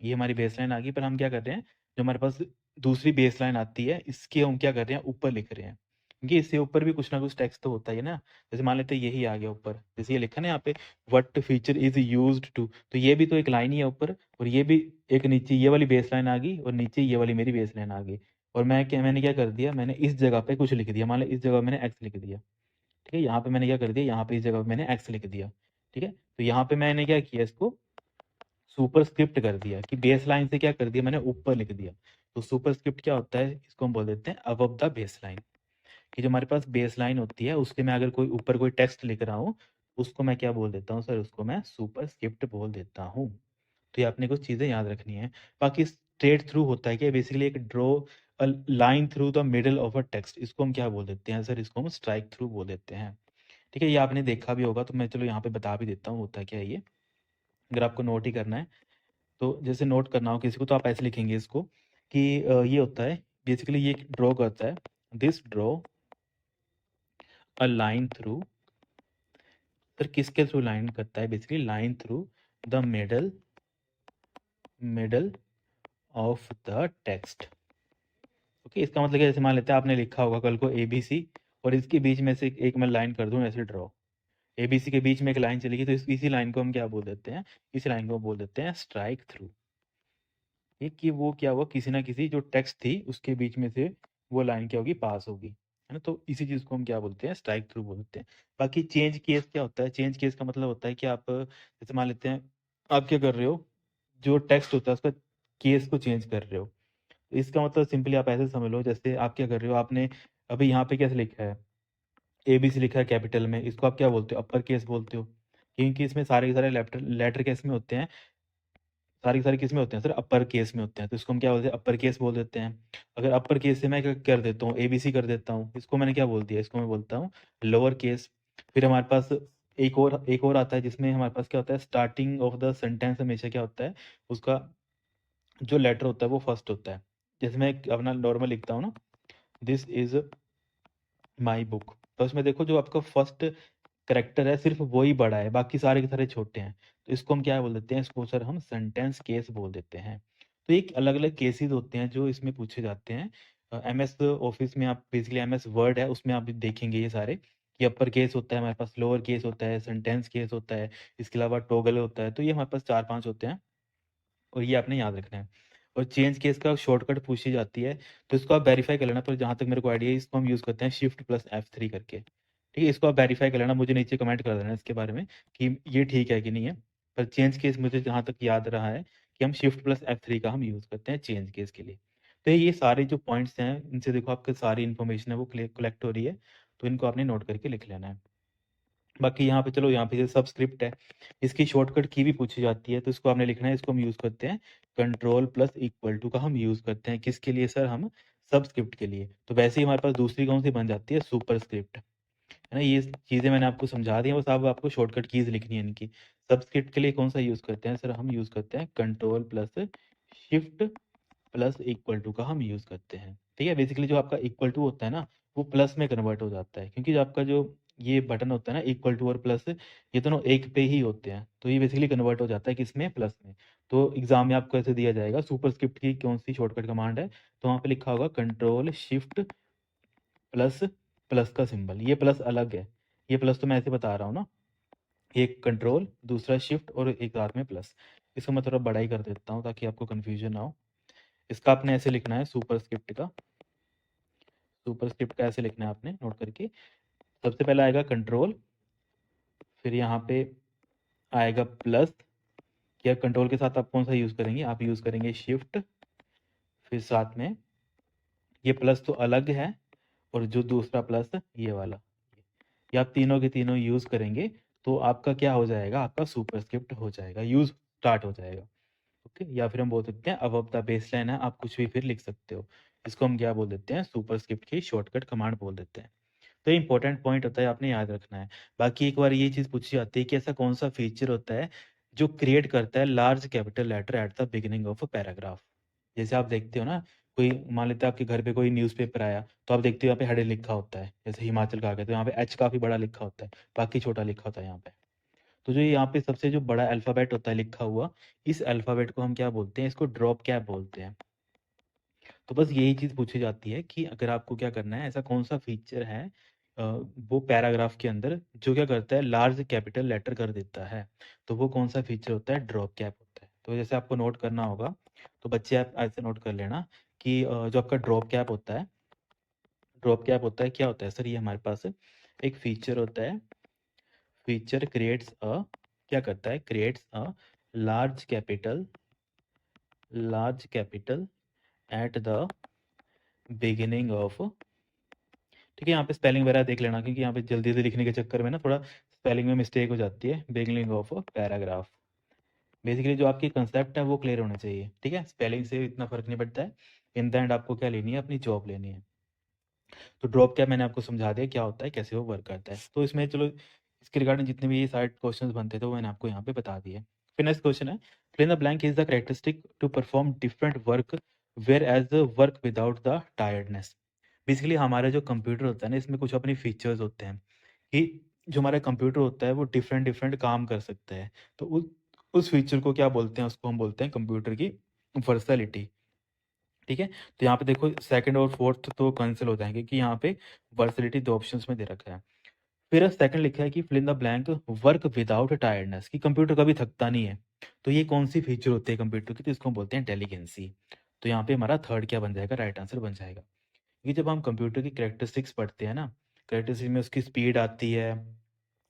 ये हमारी बेस लाइन आ गई, पर हम क्या कर रहे हैं, जो हमारे पास दूसरी बेस लाइन आती है इसके हम क्या कर रहे हैं, ऊपर लिख रहे हैं, क्योंकि इससे ऊपर भी कुछ ना कुछ टेक्स्ट तो होता ही है ना। जैसे मान लेते हैं यही आ गया ऊपर, जैसे ये लिखा ना यहाँ पे, what feature is used to, तो ये भी तो एक लाइन ही है ऊपर, और ये भी एक नीचे ये वाली बेस लाइन आ गई, और नीचे ये वाली मेरी बेस लाइन आ गई, और मैंने क्या कर दिया, मैंने इस जगह पे कुछ लिख दिया, मान लो इस जगह मैंने एक्स लिख दिया, ठीक है। यहाँ पे मैंने क्या कर दिया, यहाँ पे इस जगह पे मैंने एक्स लिख दिया, ठीक है। तो यहाँ पे मैंने क्या किया, इसको सुपरस्क्रिप्ट कर दिया, कि बेस लाइन से क्या कर दिया, मैंने ऊपर लिख दिया। तो सुपरस्क्रिप्ट क्या होता है, इसको हम बोल देते हैं अबव द बेस लाइन, कि जो हमारे पास बेस लाइन होती है उसके मैं अगर कोई ऊपर कोई टेक्स्ट लिख रहा हूँ, उसको मैं क्या बोल देता हूँ सर, उसको मैं सुपरस्क्रिप्ट बोल देता हूँ। तो ये आपने कुछ चीजें याद रखनी है। बाकी स्ट्रेट थ्रू होता है कि बेसिकली एक draw a line through the middle of a text, इसको हम क्या बोल देते हैं सर, इसको हम स्ट्राइक थ्रू बोल देते हैं, ठीक है। ये आपने देखा भी होगा, तो मैं चलो यहाँ पे बता भी देता हूँ होता क्या है ये, अगर आपको नोट ही करना है। तो जैसे नोट करना हो किसी को तो आप ऐसे लिखेंगे इसको, कि ये होता है बेसिकली, ये ड्रॉ करता है, this draw a line through, sir किसके थ्रू लाइन करता है, basically line through the middle of the text. Okay, इसका मतलब जैसे मान लेते हैं आपने लिखा होगा कल को ABC, और इसके बीच में से एक मैं लाइन कर दूं ऐसे ड्रॉ, ABC के बीच में एक लाइन चलेगी, तो इसी लाइन को हम क्या बोल देते हैं, इस लाइन को बोल देते हैं स्ट्राइक थ्रू। एक कि वो क्या हुआ, किसी ना किसी जो टेक्स्ट थी उसके बीच में से वो लाइन क्या होगी, पास होगी, है ना। तो इसी चीज को हम क्या बोलते हैं, स्ट्राइक थ्रू बोलते हैं। बाकी चेंज केस क्या होता है, चेंज केस का मतलब होता है कि आप जैसे मान लेते हैं आप क्या कर रहे हो, जो टेक्स्ट होता है उसका केस को चेंज कर रहे हो, तो इसका मतलब सिंपली आप ऐसे समझ लो, जैसे आप क्या कर रहे हो, आपने अभी यहाँ पे कैसे लिखा है, ABC लिखा है कैपिटल में, इसको आप क्या बोलते हो, अपर केस बोलते हो, क्योंकि इसमें सारे के सारे लेटर लेटर केस में होते हैं, सारी सारी किस में होते हैं सर, अपर केस में होते हैं, तो इसको हम क्या बोलते हैं, अपर केस बोल देते हैं। अगर अपर केस से मैं क्या कर देता हूँ, ABC कर देता हूँ, इसको मैंने क्या बोल दिया, इसको मैं बोलता हूँ लोअर केस। फिर हमारे पास एक और आता है जिसमें हमारे पास क्या होता है, स्टार्टिंग ऑफ द सेंटेंस हमेशा क्या होता है, उसका जो लेटर होता है वो फर्स्ट होता है। जैसे मैं अपना नॉर्मल लिखता हूँ ना, दिस इज माई बुक, तो उसमें देखो जो आपका फर्स्ट करेक्टर है सिर्फ वही बड़ा है, बाकी सारे के सारे छोटे हैं, तो इसको हम क्या बोल देते हैं, इसको सर हम सेंटेंस केस बोल देते हैं। तो एक अलग अलग केसेस होते हैं जो इसमें पूछे जाते हैं। MS ऑफिस में आप बेसिकली MS वर्ड है उसमें आप देखेंगे ये सारे, कि अपर केस होता है हमारे पास, लोअर केस होता है, सेंटेंस केस होता है, इसके अलावा टॉगल होता है, तो ये हमारे पास 4-5 होते हैं, और ये आपने याद रखना है। और चेंज केस का शॉर्टकट पूछी जाती है, तो इसको आप वेरीफाई कर लेना, पर जहाँ तक मेरे को आइडिया है इसको हम यूज़ करते हैं Shift+F3 करके, ठीक है। इसको आप वेरीफाई कर लेना, मुझे नीचे कमेंट कर देना इसके बारे में कि ये ठीक है कि नहीं है। पर चेंज केस मुझे जहाँ तक याद रहा है कि हम Shift+F3 का हम यूज़ करते हैं चेंज केस के लिए। तो ये सारे जो पॉइंट्स हैं इनसे देखो आपकी सारी इन्फॉर्मेशन है वो कलेक्ट हो रही है, तो इनको आपने नोट करके लिख लेना है। बाकी यहाँ पे चलो, यहाँ पे सबस्क्रिप्ट है, इसकी शॉर्टकट की भी पूछी जाती है, तो इसको आपने लिखना है, इसको हम यूज करते हैं Ctrl+= का हम यूज करते हैं किसके लिए सर, हम सबस्क्रिप्ट के लिए। तो वैसे ही हमारे पास दूसरी कौन सी बन जाती है, सुपरस्क्रिप्ट, है ना। ये चीजें मैंने आपको समझा दी हैं, बस अब आपको शॉर्टकट कीज लिखनी है इनकी। सबस्क्रिप्ट के लिए कौन सा यूज करते हैं सर, हम यूज करते हैं Ctrl+Shift+= का हम यूज करते हैं, ठीक है। बेसिकली जो आपका इक्वल टू होता है ना, वो प्लस में कन्वर्ट हो जाता है, क्योंकि जो आपका जो ये बटन होता है ना इक्वल टू और प्लस, ये दोनों एक पे ही होते हैं, तो ये बेसिकली कन्वर्ट हो जाता है किसमें, प्लस में। तो एग्जाम में आपको ऐसे दिया जाएगा सुपरस्क्रिप्ट की कौन सी शॉर्टकट कमांड है, तो वहाँ पे लिखा होगा कंट्रोल शिफ्ट प्लस, प्लस का सिंबल, ये प्लस अलग है, ये प्लस तो मैं ऐसे बता रहा हूँ ना, एक कंट्रोल दूसरा शिफ्ट और एक साथ में प्लस। इसको मैं थोड़ा बड़ा ही कर देता हूँ ताकि आपको कंफ्यूजन ना हो। इसका आपने ऐसे लिखना है, सुपरस्क्रिप्ट का, सुपरस्क्रिप्ट का ऐसे लिखना है आपने, नोट करके। सबसे पहले आएगा कंट्रोल, फिर यहाँ पे आएगा प्लस, या कंट्रोल के साथ आप कौन सा यूज़ करेंगे, आप यूज़ करेंगे शिफ्ट, फिर साथ में ये प्लस तो अलग है, और जो दूसरा प्लस ये वाला, ये आप तीनों के तीनों यूज़ करेंगे तो आपका क्या हो जाएगा, आपका सुपरस्क्रिप्ट हो जाएगा, यूज़ स्टार्ट हो जाएगा। ओके, या फिर हम बोल सकते हैं अबव द बेसलाइन है, आप कुछ भी फिर लिख सकते हो। इसको हम क्या बोल देते हैं, सुपरस्क्रिप्ट की शॉर्टकट कमांड बोल देते हैं। तो इंपॉर्टेंट पॉइंट होता है, आपने याद रखना है। बाकी एक बार ये चीज़ पूछी जाती है कि ऐसा कौन सा फीचर होता है जो क्रिएट करता है large capital letter at the beginning of a paragraph. जैसे आप देखते हो ना, कोई मान लेते हैं आपके घर पे कोई न्यूज़पेपर आया, तो आप देखते हो यहाँ पे हेडिंग लिखा होता है, जैसे हिमाचल का आ गया तो यहाँ पे एच काफ़ी बड़ा लिखा होता है, बाकी छोटा लिखा होता है यहाँ पे। तो जो यहाँ पे सबसे जो बड़ा अल्फ़ाबेट होता है लिखा हुआ, इस अल्फ़ाबेट को हम क्या बोलते हैं, इसको ड्रॉप कैप बोलते हैं। तो बस यही चीज़ पूछी जाती है कि अगर आपको क्या करना है, ऐसा कौन-सा फीचर है वो पैराग्राफ के अंदर जो क्या करता है, लार्ज कैपिटल लेटर कर देता है, तो वो कौन-सा फीचर होता है, ड्रॉप कैप होता है। तो जैसे आपको नोट करना होगा, तो बच्चे आप ऐसे नोट कर लेना कि जो आपका ड्रॉप कैप होता है, ड्रॉप कैप होता है, क्या होता है सर, ये हमारे पास एक फीचर होता है, फीचर क्रिएट्स अ, क्या करता है, creates a large capital, large capital eight the beginning of, ठीक है, यहाँ पे स्पेलिंग वगैरह देख लेना, क्योंकि यहाँ पे जल्दी से लिखने के चक्कर में ना थोड़ा स्पेलिंग में मिस्टेक हो जाती है। बिगिनिंग ऑफ पैराग्राफ, बेसिकली जो आपकी कंसेप्ट है वो क्लियर होना चाहिए, ठीक है, स्पेलिंग से इतना फर्क नहीं पड़ता है। इन द एंड आपको क्या लेनी है, अपनी जॉब लेनी है। तो ड्रॉप कैप मैंने आपको समझा दिया क्या होता है, कैसे वो वर्क करता है। तो इसमें चलो इसके रिगार्डिंग जितने भी ये सारे क्वेश्चंस बनते थे वो मैंने आपको यहाँ पे बता दिए। फिर नेक्स्ट क्वेश्चन है, fill in the blank is the characteristic to perform different work where as the work without the tiredness. Basically हमारा जो कंप्यूटर होता है ना, इसमें कुछ अपने फीचर्स होते हैं कि जो हमारा कंप्यूटर होता है वो डिफरेंट डिफरेंट काम कर सकता है। तो उस फीचर को क्या बोलते हैं, उसको हम बोलते हैं कंप्यूटर की वर्सैलिटी, ठीक है। तो यहाँ पे देखो सेकंड और फोर्थ तो कैंसिल हो जाएंगे, कि यहाँ पे वर्सैलिटी दो ऑप्शंस में दे रखा है। फिर सेकंड लिखा है कि fill in the blank work without tiredness, कि कंप्यूटर कभी थकता नहीं है। तो ये कौन सी फीचर होती है कंप्यूटर की, तो इसको हम बोलते हैं इंटेलिजेंसी। तो यहाँ पे हमारा थर्ड क्या बन जाएगा, राइट आंसर बन जाएगा। क्योंकि जब हम कंप्यूटर की कैरेक्टरिस्टिक्स पढ़ते हैं ना, कैरेक्टरिस्टिक्स में उसकी स्पीड आती है,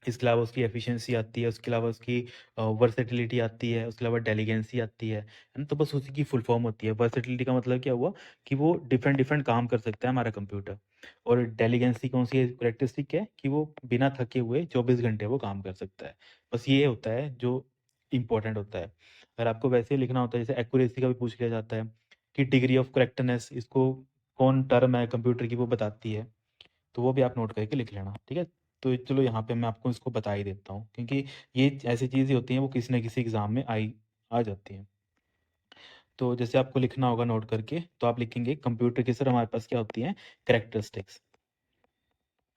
इसके अलावा उसकी एफिशिएंसी आती है, उसके अलावा उसकी वर्सेटिलिटी आती है, उसके अलावा डेलिगेंसी आती है ना। तो बस उसी की फुल फॉर्म होती है। वर्सेटिलिटी का मतलब क्या हुआ कि वो डिफरेंट डिफरेंट काम कर सकता है हमारा कंप्यूटर। और डेलिगेंसी कौन सी कैरेक्टरिस्टिक है कि वो बिना थके हुए 24 घंटे वो काम कर सकता है। बस ये होता है जो इम्पोर्टेंट होता है। अगर आपको वैसे ही लिखना होता है, जैसे एक्यूरेसी का भी पूछ लिया जाता है कि डिग्री ऑफ करेक्टनेस, इसको कौन टर्म है कंप्यूटर की वो बताती है, तो वो भी आप नोट करके लिख लेना, ठीक है। तो चलो यहाँ पे मैं आपको इसको बता ही देता हूँ, क्योंकि ये ऐसी चीज़ें होती हैं वो किसी न किसी एग्ज़ाम में आ जाती हैं। तो जैसे आपको लिखना होगा नोट करके, तो आप लिखेंगे कंप्यूटर की सर हमारे पास क्या होती हैं, कैरेक्टरिस्टिक्स,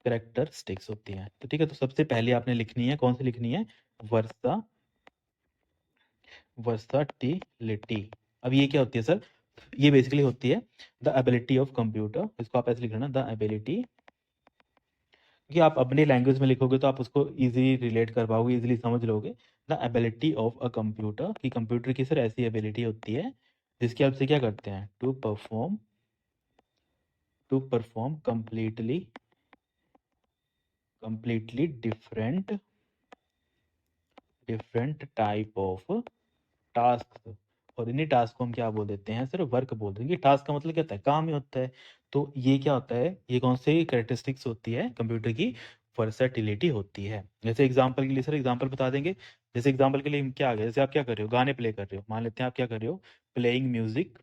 कैरेक्टरिस्टिक्स होती हैं। तो ठीक है, तो सबसे पहले आपने लिखनी है, कौन सी लिखनी है, वर्सा, वर्साटिलिटी। अब ये क्या होती है सर, ये बेसिकली होती है द एबिलिटी ऑफ कंप्यूटर, इसको आप ऐसे लिखना, द एबिलिटी, कि आप अपनी लैंग्वेज में लिखोगे तो आप उसको इजीली रिलेट कर पाओगे, इजीली समझ लोगे। The ability of a computer, कि कंप्यूटर की सर ऐसी एबिलिटी होती है जिसकी आपसे क्या करते हैं, to perform completely, completely different, different type of task. और इन्हीं टास्क को हम क्या बोल देते हैं, सिर्फ वर्क बोल देंगे। टास्क का मतलब क्या होता है, काम ही होता है। तो ये क्या होता है, ये कौन सी कैरेक्टरिस्टिक्स होती है कंप्यूटर की, वर्सेटिलिटी होती है। जैसे एग्जांपल के लिए सर एग्जांपल बता देंगे, जैसे एग्जांपल के लिए क्या आ गया, जैसे आप क्या कर रहे हो, गाने प्ले कर रहे हो, मान लेते हैं आप क्या कर रहे हो, प्लेइंग म्यूजिक,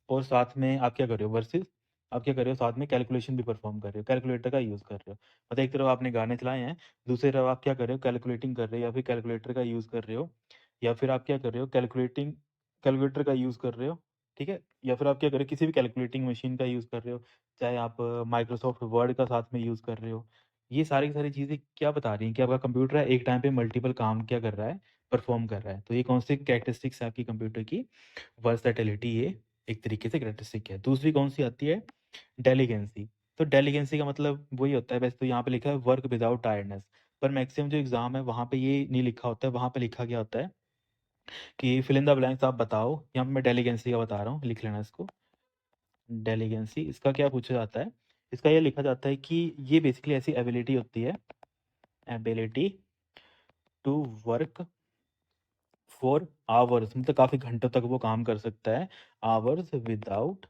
और साथ में आप क्या कर रहे हो, वर्सेस आप क्या कर रहे हो, साथ में कैलकुलेशन भी परफॉर्म कर रहे हो, कैलकुलेटर का यूज़ कर रहे हो। मतलब एक तरफ आपने गाने चलाए हैं, दूसरी तरफ आप क्या कर रहे हो, कैलकुलेटिंग कर रहे हो, या फिर कैलकुलेटर का यूज़ कर रहे हो, या फिर आप क्या कर रहे हो, कैलकुलेटर का यूज़ कर रहे हो, ठीक है? या फिर आप क्या करें, किसी भी कैलकुलेटिंग मशीन का यूज़ कर रहे हो, चाहे आप माइक्रोसॉफ्ट वर्ड का साथ में यूज़ कर रहे हो। ये सारी की सारी चीज़ें क्या बता रही हैं कि आपका कंप्यूटर है एक टाइम पे मल्टीपल काम क्या कर रहा है, परफ़ॉर्म कर रहा है। तो ये कौन सी कैरेक्टरिस्टिक्स है आपकी कंप्यूटर की? वर्सैटिलिटी, ये एक तरीके से कैरेक्टरिस्टिक है। दूसरी कौन-सी आती है? डेलीगेंसी। तो डेलीगेंसी का मतलब वही होता है, वैसे तो यहाँ पे लिखा है वर्क विदाउट टायर्डनेस, पर मैक्सिमम जो एग्ज़ाम है वहाँ पे ये नहीं लिखा होता है, वहाँ पे लिखा क्या होता है कि फिल इन द ब्लैंक्स आप बताओ। यहाँ पे मैं डेलीगेंसी का बता रहा हूँ, लिख लेना इसको। डेलीगेंसी, इसका क्या पूछा जाता है? इसका ये लिखा जाता है कि ये बेसिकली ऐसी एबिलिटी होती है, ability to work for hours, मतलब काफ़ी घंटों तक वो काम कर सकता है, आवर्स विदाउट,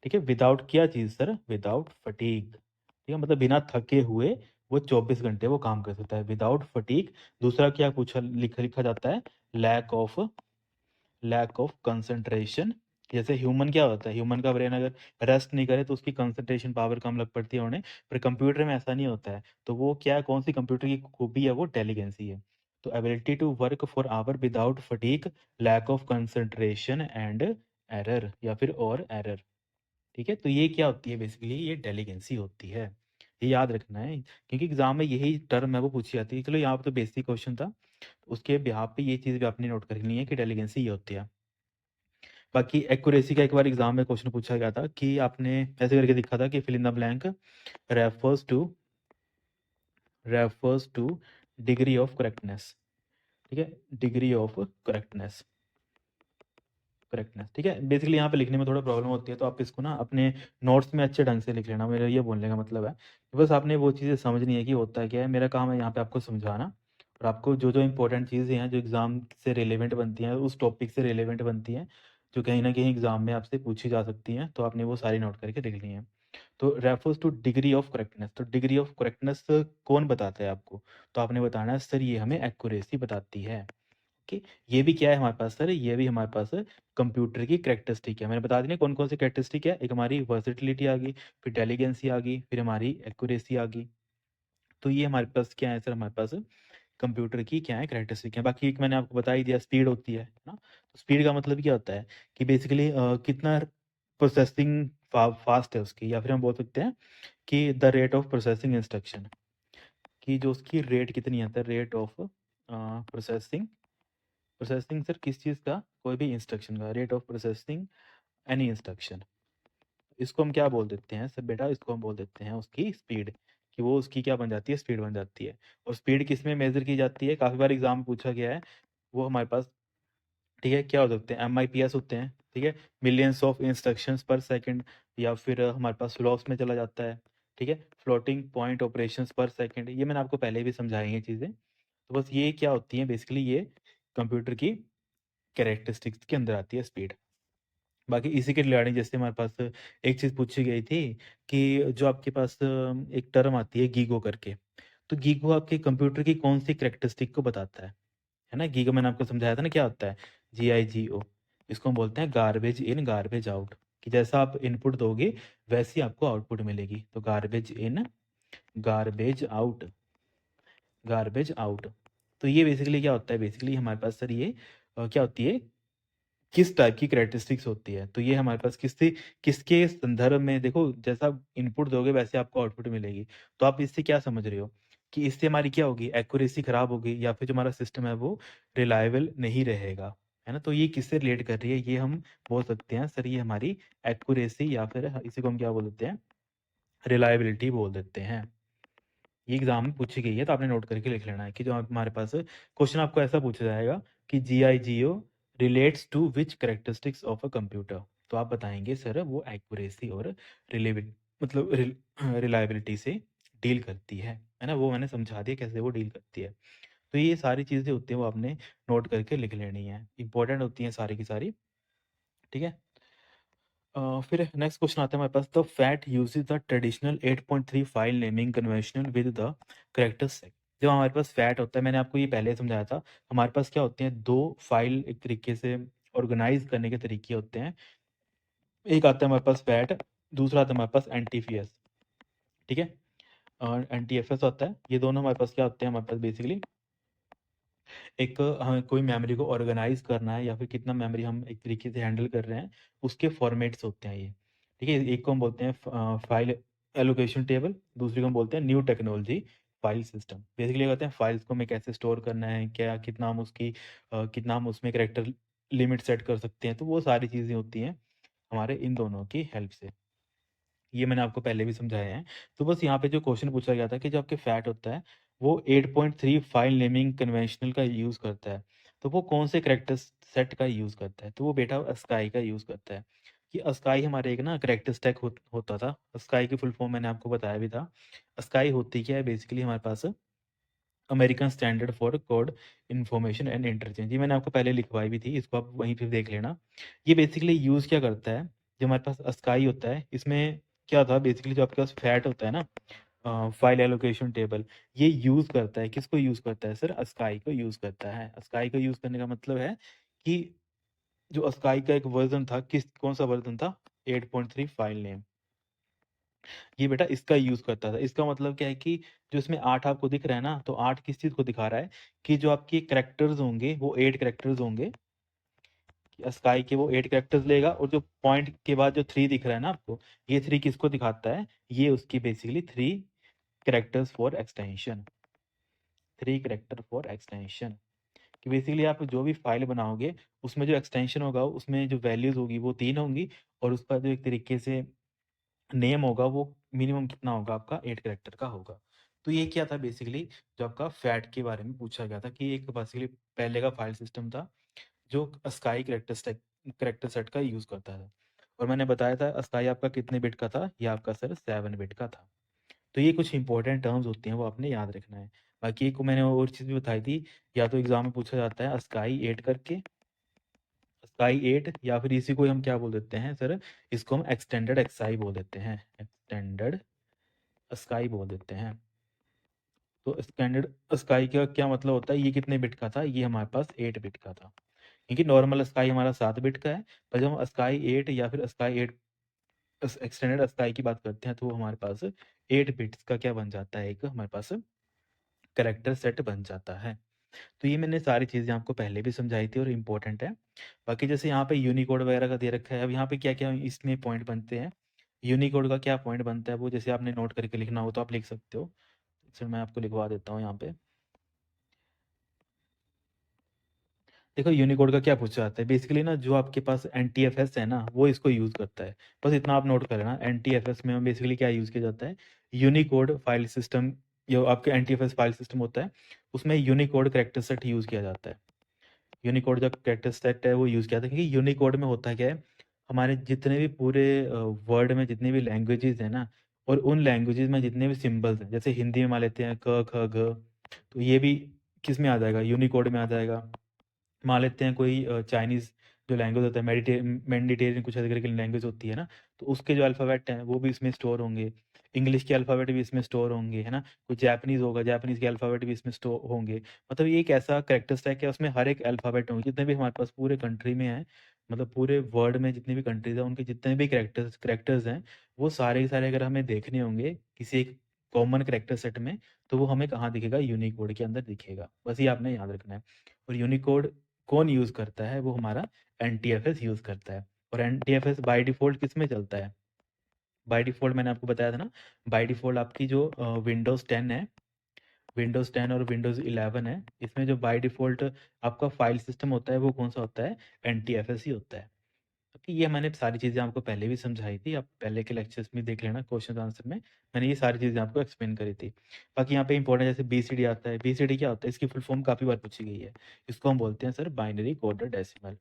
ठीक है, विदाउट क्या चीज़ सर? विदाउट फटीग, ठीक है, मतलब बिना थके हुए वो 24 घंटे वो काम कर सकता है, विदाउट फटीग। दूसरा क्या पूछा लिखा जाता है? Lack of, lack of concentration. जैसे ह्यूमन क्या होता है, ह्यूमन का ब्रेन अगर रेस्ट नहीं करे तो उसकी कंसंट्रेशन पावर कम लग पड़ती है उन्हें, पर कंप्यूटर में ऐसा नहीं होता है। तो वो क्या है, कौन सी कंप्यूटर की खूबी है? वो इंटेलिजेंसी है। तो ability to work for hour without fatigue, lack of concentration and error, या फिर और एरर, ठीक है? तो ये क्या होती है बेसिकली? ये इंटेलिजेंसी होती है। ये याद रखना है, क्योंकि एग्जाम में यही टर्म है वो पूछी जाती है। चलो यहाँ पे तो बेसिक क्वेश्चन था, उसके बिहाफ पे ये चीज़ भी आपने नोट करनी है कि इंटेलिजेंसी ये होती है। बाकी एक्यूरेसी का एक बार एग्जाम में क्वेश्चन पूछा गया था कि आपने ऐसे करके दिखा था कि fill in the blank refers to, refers to degree of correctness, ठीक है, डिग्री ऑफ करेक्टनेस, करेक्टनेस, ठीक है। बेसिकली यहाँ पे लिखने में थोड़ा प्रॉब्लम होती है, तो आप इसको ना अपने नोट्स में अच्छे ढंग से लिख लेना। मेरा ये बोलने का मतलब है कि बस आपने वो चीज़ें समझनी है कि होता क्या है। मेरा काम है यहाँ पे आपको समझाना, और आपको जो जो इंपॉर्टेंट चीज़ें हैं जो एग्ज़ाम से रिलेवेंट बनती हैं, उस टॉपिक से रिलेवेंट बनती हैं, जो कहीं ना कहीं एग्ज़ाम में आपसे पूछी जा सकती हैं, तो आपने वो सारी नोट करके लिखनी है। तो refers to degree of correctness, तो डिग्री ऑफ करेक्टनेस कौन बताता है आपको? तो आपने बताना है सर ये हमें एक्यूरेसी बताती है। ओके, ये भी क्या है हमारे पास सर? ये भी हमारे पास कंप्यूटर की कैरेक्टरिस्टिक है। मैंने बता दी ना कौन कौन सी कैरेक्टरिस्टिक है। एक हमारी वर्सेटिलिटी आ गई, फिर इंटेलिजेंसी आ गई, फिर हमारी एक्यूरेसी आ गई। तो ये हमारे पास क्या है सर? हमारे पास कंप्यूटर की क्या है? कैरेक्टरिस्टिक है। बाकी एक मैंने आपको बता ही दिया, स्पीड होती है ना। तो स्पीड का मतलब क्या होता है कि बेसिकली कितना प्रोसेसिंग फास्ट है उसकी, या फिर हम बोल सकते हैं कि the rate of processing instruction, की जो उसकी रेट कितनी है, rate of processing, processing sir किस चीज़ का? कोई भी इंस्ट्रक्शन का, rate of processing any instruction. इसको हम क्या बोल देते हैं सर बेटा? इसको हम बोल देते हैं उसकी स्पीड, कि वो उसकी क्या बन जाती है? स्पीड बन जाती है। और स्पीड किस में मेजर की जाती है? काफ़ी बार एग्जाम में पूछा गया है। वो हमारे पास, ठीक है, क्या हो सकते हैं? MIPS होते हैं, ठीक है, मिलियंस ऑफ इंस्ट्रक्शंस पर सेकंड, या फिर हमारे पास फ्लॉप्स में चला जाता है, ठीक है, फ्लोटिंग पॉइंट ऑपरेशंस पर सेकंड। ये मैंने आपको पहले भी समझाई हैं चीज़ें। तो बस ये क्या होती हैं बेसिकली? ये कंप्यूटर की कैरेक्टरिस्टिक्स के अंदर आती है स्पीड। बाकी इसी के रिगार्डिंग जैसे हमारे पास एक चीज़ पूछी गई थी कि जो आपके पास एक टर्म आती है गीगो करके, तो गीगो आपके कंप्यूटर की कौन सी कैरेक्टरिस्टिक को बताता है ना? गीगो मैंने आपको समझाया था ना क्या होता है? GIGO। इसको हम बोलते हैं गार्बेज इन गार्बेज आउट, कि जैसा आप इनपुट दोगे वैसी आपको आउटपुट मिलेगी। तो garbage in garbage out, garbage out. तो ये बेसिकली क्या होता है? बेसिकली हमारे पास सर ये क्या होती है, किस टाइप की कैरेक्टरिस्टिक्स होती है। तो ये हमारे पास किससे, किसके संदर्भ में, देखो जैसा इनपुट दोगे वैसे आपको आउटपुट मिलेगी। तो आप इससे क्या समझ रहे हो कि इससे हमारी क्या होगी? एक्यूरेसी खराब होगी, या फिर जो हमारा सिस्टम है वो रिलायबल नहीं रहेगा, है ना? तो ये किससे रिलेट कर रही है? ये हम बोल सकते हैं सर ये हमारी एक्यूरेसी, या फिर इसी को हम क्या बोल देते हैं? रिलायबिलिटी बोल देते हैं। ये एग्जाम में पूछी गई है, तो आपने नोट करके लिख लेना है कि जो हमारे पास क्वेश्चन आपको ऐसा पूछा जाएगा कि GIGO relates to which characteristics of a computer. तो आप बताएंगे सर वो एक्यूरेसी और रिलेबिल मतलब रिलायबिलिटी से डील करती है ना? वो मैंने समझा दिया कैसे वो डील करती है। तो ये सारी चीज़ें होती हैं वो आपने नोट करके लिख लेनी है, इंपॉर्टेंट होती हैं सारी की सारी, ठीक है। फिर नेक्स्ट क्वेश्चन आता है हमारे पास, the FAT uses the traditional 8.3 file naming conventional with the character set. जब हमारे पास फैट होता है, मैंने आपको ये पहले समझाया था, हमारे पास क्या होते हैं? दो फाइल एक तरीके से ऑर्गेनाइज करने के तरीके होते हैं। एक आता है हमारे पास फैट, दूसरा आता है हमारे पास NTFS, ठीक है, और NTFS होता है। ये दोनों हमारे पास क्या होते हैं? हमारे पास बेसिकली एक हमें कोई मेमोरी को ऑर्गेनाइज़ करना है या फिर कितना मेमोरी हम एक तरीके से हैंडल कर रहे हैं, उसके फॉर्मेट्स होते हैं ये। ठीक है? एक को हम बोलते हैं फाइल एलोकेशन टेबल, दूसरे को हम बोलते हैं new technology file system. Basically कहते हैं फाइल्स को हमें कैसे स्टोर करना है, क्या कितना हम उसकी कितना हम उसमें कैरेक्टर लिमिट सेट कर सकते हैं, तो वो सारी चीज़ें होती हैं हमारे इन दोनों की हेल्प से। ये मैंने आपको पहले भी समझाया है। तो बस यहाँ पे जो क्वेश्चन पूछा गया था कि जो आपके फैट होता है, वो 8.3 फाइल नेमिंग कन्वेंशनल का यूज़ करता है। तो वो कौन से कैरेक्टर सेट का यूज़ करता है? तो वो बेटा ASCII का यूज़ करता है। कि ASCII हमारे एक ना कैरेक्टर स्टैक होता था। ASCII की फुल फॉर्म मैंने आपको बताया भी था। ASCII होती क्या है बेसिकली हमारे पास American standard for code information and interchange. ये मैंने आपको पहले लिखवाई भी थी, इसको आप वहीं पे देख लेना। ये बेसिकली यूज़ क्या करता है, जो हमारे पास ASCII होता है, इसमें क्या था बेसिकली जो आपके पास फैट होता है ना फाइल एलोकेशन टेबल, ये यूज़ करता है, किसको यूज़ करता है सर? ASCII को यूज़ करता है। ASCII को यूज़ करने का मतलब है कि जो ASCII का एक वर्ज़न था, कौन-सा वर्ज़न था? 8.3 फाइल नेम। ये बेटा इसका यूज़ करता था। इसका मतलब क्या है कि जो इसमें 8 आपको दिख रहा है ना, तो 8 किस चीज़ को दिखा रहा है कि जो आपके कैरेक्टर्स होंगे, वो 8 कैरेक्टर्स होंगे। ASCII के वो 8 कैरेक्टर्स लेगा और जो पॉइंट के बाद जो 3 दिख रहा है ना आपको, ये 3 किसको दिखाता है? ये उसकी basically 3 characters for extension. 3 character for extension कि बेसिकली आप जो भी फ़ाइल बनाओगे, उसमें जो एक्सटेंशन होगा, उसमें जो वैल्यूज़ होगी, वो 3 होंगी और उसका जो एक तरीके से नेम होगा वो मिनिमम कितना होगा आपका 8 कैरेक्टर का होगा। तो ये क्या था बेसिकली जो आपका फैट के बारे में पूछा गया था कि एक बेसिकली पहले का फाइल सिस्टम था जो ASCII कैरेक्टर सेट का यूज़ करता था। और मैंने बताया था ASCII आपका कितने बिट का था? ये आपका सर 7 बिट का था। तो ये कुछ इंपॉर्टेंट टर्म्स होती हैं वो आपने याद रखना है। बाकी एक को मैंने और चीज़ भी बताई थी, या तो एग्ज़ाम में पूछा जाता है ASCII 8 करके, ASCII 8 या फिर इसी को हम क्या बोल देते हैं सर, इसको हम एक्सटेंडेड ASCII बोल देते हैं। एक्सटेंडेड ASCII बोल देते हैं। तो स्टैंडर्ड ASCII का क्या मतलब होता है, ये कितने बिट का था? ये हमारे पास 8 बिट का था। क्योंकि नॉर्मल ASCII हमारा 7 बिट का है, पर जब हम ASCII 8 या फिर ASCII 8 एक्सटेंडेड ASCII की बात करते हैं, तो वो हमारे पास 8 बिट्स का क्या बन जाता है, एक हमारे पास कैरेक्टर सेट बन जाता है। तो ये मैंने सारी चीज़ें आपको पहले भी समझाई थी और इम्पोर्टेंट है। बाकी जैसे यहाँ पे यूनिकोड वगैरह का दे रखा है, अब यहाँ पे क्या-क्या इसमें पॉइंट बनते हैं। यूनिकोड का क्या पॉइंट बनता है, वो जैसे आपने नोट करके लिखना हो तो आप लिख सकते हो। सर मैं आपको लिखवा देता हूँ यहाँ पे। देखो यूनिकोड का क्या पूछा जाता है, बेसिकली ना जो आपके पास एनटीएफएस है ना, वो इसको यूज़ करता है। बस इतना आप नोट कर लेना, एनटीएफएस में बेसिकली क्या यूज़ किया जाता है, यूनिकोड फाइल सिस्टम, जो आपके एनटीएफएस फाइल सिस्टम होता है, उसमें यूनिकोड कैरेक्टर सेट यूज़ किया जाता है। यूनिकोड जो कैरेक्टर सेट है वो यूज़ किया था, क्योंकि यूनिकोड में होता क्या है, हमारे जितने भी पूरे वर्ल्ड में जितनी भी लैंग्वेजेज़ हैं ना, और उन लैंग्वेजेज़ में जितने भी सिंबल्स हैं, जैसे हिंदी में मान लेते हैं क, ख, ग, तो ये भी किस में आ जाएगा, यूनिकोड में आ जाएगा। मान लेते हैं कोई चाइनीज़ जो लैंग्वेज होता है, मेडिटेरियन कुछ ऐसे करके लैंग्वेज होती है ना, तो उसके जो अल्फ़ाबेट हैं वो भी इसमें स्टोर होंगे। इंग्लिश के अल्फ़ाबेट भी इसमें स्टोर होंगे, है ना? कोई जैपनीज़ होगा, जैपनीज़ के अल्फ़ाबेट भी इसमें स्टोर होंगे। मतलब ये एक ऐसा कैरेक्टर स्टैक है, उसमें हर एक अल्फ़ाबेट होंगे, जितने भी हमारे पास पूरे कंट्री में हैं, मतलब पूरे वर्ल्ड में जितनी भी कंट्रीज़ हैं, उनके जितने भी कैरेक्टर्स कैरेक्टर्स हैं, वो सारे के सारे अगर हमें देखने होंगे किसी एक कॉमन कैरेक्टर सेट में, तो वो हमें कहाँ दिखेगा? यूनिकोड के अंदर दिखेगा। बस ये आपने याद रखना है। और यूनिकोड कौन यूज़ करता है? वो हमारा एनटीएफएस यूज़ करता है। और एनटीएफएस बाय डिफ़ॉल्ट किसमें चलता है? बाय डिफ़ॉल्ट मैंने आपको बताया था ना, बाय डिफ़ॉल्ट आपकी जो विंडोज़ 10 है, विंडोज़ 10 और विंडोज़ 11 है, इसमें जो बाय डिफ़ॉल्ट आपका फ़ाइल सिस्टम होता है, वो कौन-सा होता है? एनटीएफएस ही होता है। ओके, ये मैंने सारी चीज़ें आपको पहले भी समझाई थी, आप पहले के लेक्चर्स में देख लेना, क्वेश्चन आंसर में, मैंने ये सारी चीज़ें आपको एक्सप्लेन करी थी। बाकी यहाँ पे इम्पोर्टेंट जैसे बीसीडी आता है, बीसीडी क्या होता है? इसकी फुल फॉर्म काफ़ी बार पूछी गई है। इसको हम बोलते हैं सर बाइनरी कोडेड डेसिमल।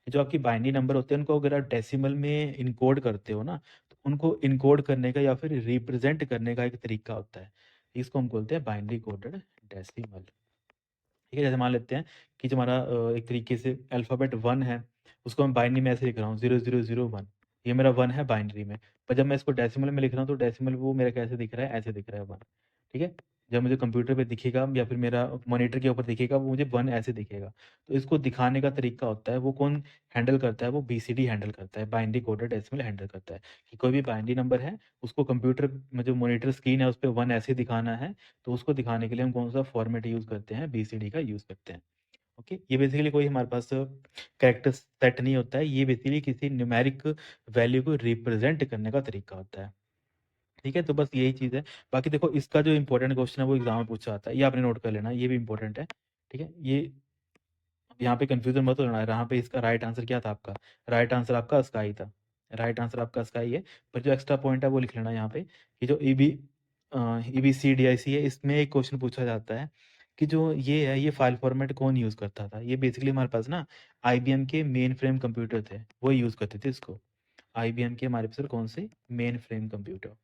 जो आपकी बाइनरी नंबर होते हैं, उनको अगर आप डेसिमल में इनकोड करते हो ना, तो उनको इनकोड करने का या फिर रिप्रेज़ेंट करने का एक तरीका होता है। इसको हम बोलते हैं बाइनरी कोडेड डेसिमल। ठीक है? जैसे मान लेते हैं कि जो हमारा एक तरीके से अल्फ़ाबेट 1 है, उसको मैं बाइनरी में ऐसे लिख रहा हूँ 0001, ये मेरा 1 है बाइनरी में। पर जब मैं इसको डेसिमल में लिख रहा हूँ, तो डेसिमल वो मेरा कैसे दिख रहा है? ऐसे दिख रहा है 1, ठीक है? जब मुझे कंप्यूटर पे दिखेगा या फिर मेरा मॉनिटर के ऊपर दिखेगा, वो मुझे 1 ऐसे दिखेगा। तो इसको दिखाने का तरीका होता है, वो कौन हैंडल करता है, वो बीसीडी हैंडल करता है, बाइनरी कोडेड डेसिमल हैंडल करता है, कि कोई भी बाइनरी नंबर है, उसको कंप्यूटर में जो मॉनिटर स्क्रीन है, उसपे 1 ऐसे दिखाना है, तो उसको दिखाने के लिए हम कौन-सा फॉर्मेट यूज़ करते हैं, बीसीडी का यूज़ करते हैं। ओके? ये बेसिकली कोई हमारे पास कैरेक्टर सेट नहीं होता है, ये बेसिकली किसी न्यूमेरिक वैल्यू को रिप्रेज़ेंट करने का तरीका होता है। ठीक है? तो बस यही चीज़ है। बाकी देखो इसका जो इम्पोर्टेंट क्वेश्चन है वो एग्ज़ाम में पूछा जाता है, ये आपने नोट कर लेना, ये भी इम्पोर्टेंट है। ठीक है? ये यहाँ पे कन्फ्यूज़न मत होना, यहाँ पे इसका राइट आंसर क्या था आपका? राइट आंसर आपका स्काई था। राइट आंसर आपका स्काई है, पर जो एक्स्ट्रा पॉइंट है वो लिख लेना यहाँ पे कि जो ईबीसीडीआईसी है, इसमें एक क्वेश्चन पूछा जाता है कि जो ये है, ये फ़ाइल फॉर्मेट कौन यूज़ करता था? ये बेसिकली हमारे पास ना आईबीएम के मेन फ्रेम कंप्यूटर थे, वो यूज़ करते थे इसको। आईबीएम के हमारे पास कौन से? Main frame computer.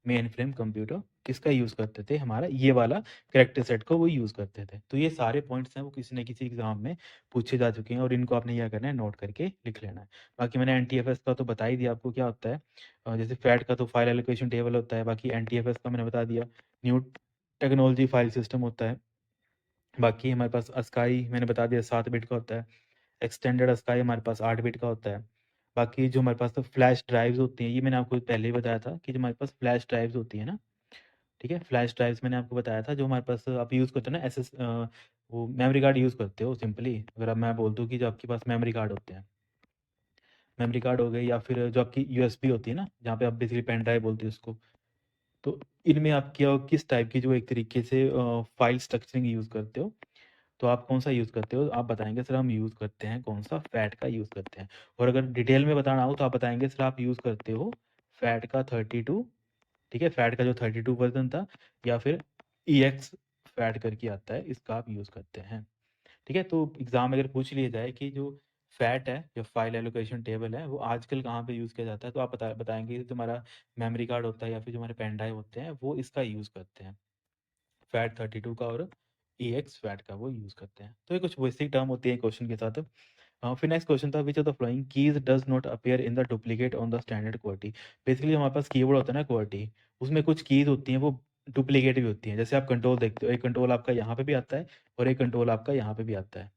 Main frame computer किसका यूज़ करते थे? हमारा ये वाला कैरेक्टर सेट को वो यूज़ करते थे। तो ये सारे पॉइंट्स हैं वो किसी न किसी एग्ज़ाम में पूछे जा चुके हैं और इनको आपने क्या करना है नोट करके लिख लेना है। बाकी मैंने एनटीएफएस का तो बता ही दिया आपको क्या होता है। जैसे फैट का तो फाइल एलोकेशन टेबल होता है, बाकी एनटीएफएस का मैंने बता दिया। न्यू टेक्नोलॉजी फाइल सिस्टम होता है। बाकी हमारे पास अस्काई मैंने बता दिया 7 बिट का होता है। एक्सटेंडेड अस्काई हमारे पास 8 बिट का होता है। बाकी जो हमारे पास तो फ्लैश ड्राइव्स होती हैं, ये मैंने आपको पहले ही बताया था कि जो हमारे पास फ्लैश ड्राइव्स होती हैं ना, ठीक है? फ्लैश ड्राइव्स मैंने आपको बताया था जो हमारे पास आप यूज़ करते हो ना वो मेमोरी कार्ड यूज़ करते हो सिंपली। अगर अब मैं बोल दूँ कि जो आपके पास मेमोरी कार्ड होते हैं, मेमोरी कार्ड हो गए या फिर जो आपकी यूएसबी होती है ना, जहाँ पे आप बेसिकली पेन ड्राइव बोलते हो उसको। तो इनमें आप क्या किस टाइप की जो एक तरीके से फाइल स्ट्रक्चरिंग यूज़ करते हो? तो आप कौन-सा यूज़ करते हो? आप बताएँगे सर हम यूज़ करते हैं कौन-सा? फैट का यूज़ करते हैं। और अगर डिटेल में बताना हो तो आप बताएँगे सर आप यूज़ करते हो फैट का 32, ठीक है? फैट का जो 32 वर्ज़न था या फिर ईएक्स फैट करके आता है, इसका आप यूज़ करते हैं। ठीक है? तो एग्ज़ाम में अगर पूछ लिया जाए कि जो फैट है, जो फाइल एलोकेशन टेबल है, वो आजकल कहाँ पे यूज़ किया जाता है? तो आप बताएँगे जो हमारा मेमोरी कार्ड होता है या फिर जो हमारे पेन ड्राइव होते हैं, वो इसका यूज़ करते हैं। फैट 32 का और ईएक्स फैट का वो यूज़ करते हैं। तो ये कुछ बेसिक टर्म होती है क्वेश्चन के साथ। फिर नेक्स्ट क्वेश्चन था which of the following keys does not appear in the duplicate on the standard QWERTY। Basically हमारे पास कीबोर्ड होता है ना QWERTY, उसमें कुछ कीज़ होती हैं वो डुप्लीकेट भी होती हैं। जैसे आप कंट्रोल देखते हो, एक कंट्रोल आपका यहाँ पे भी आता है और एक कंट्रोल आपका यहाँ पे भी आता है।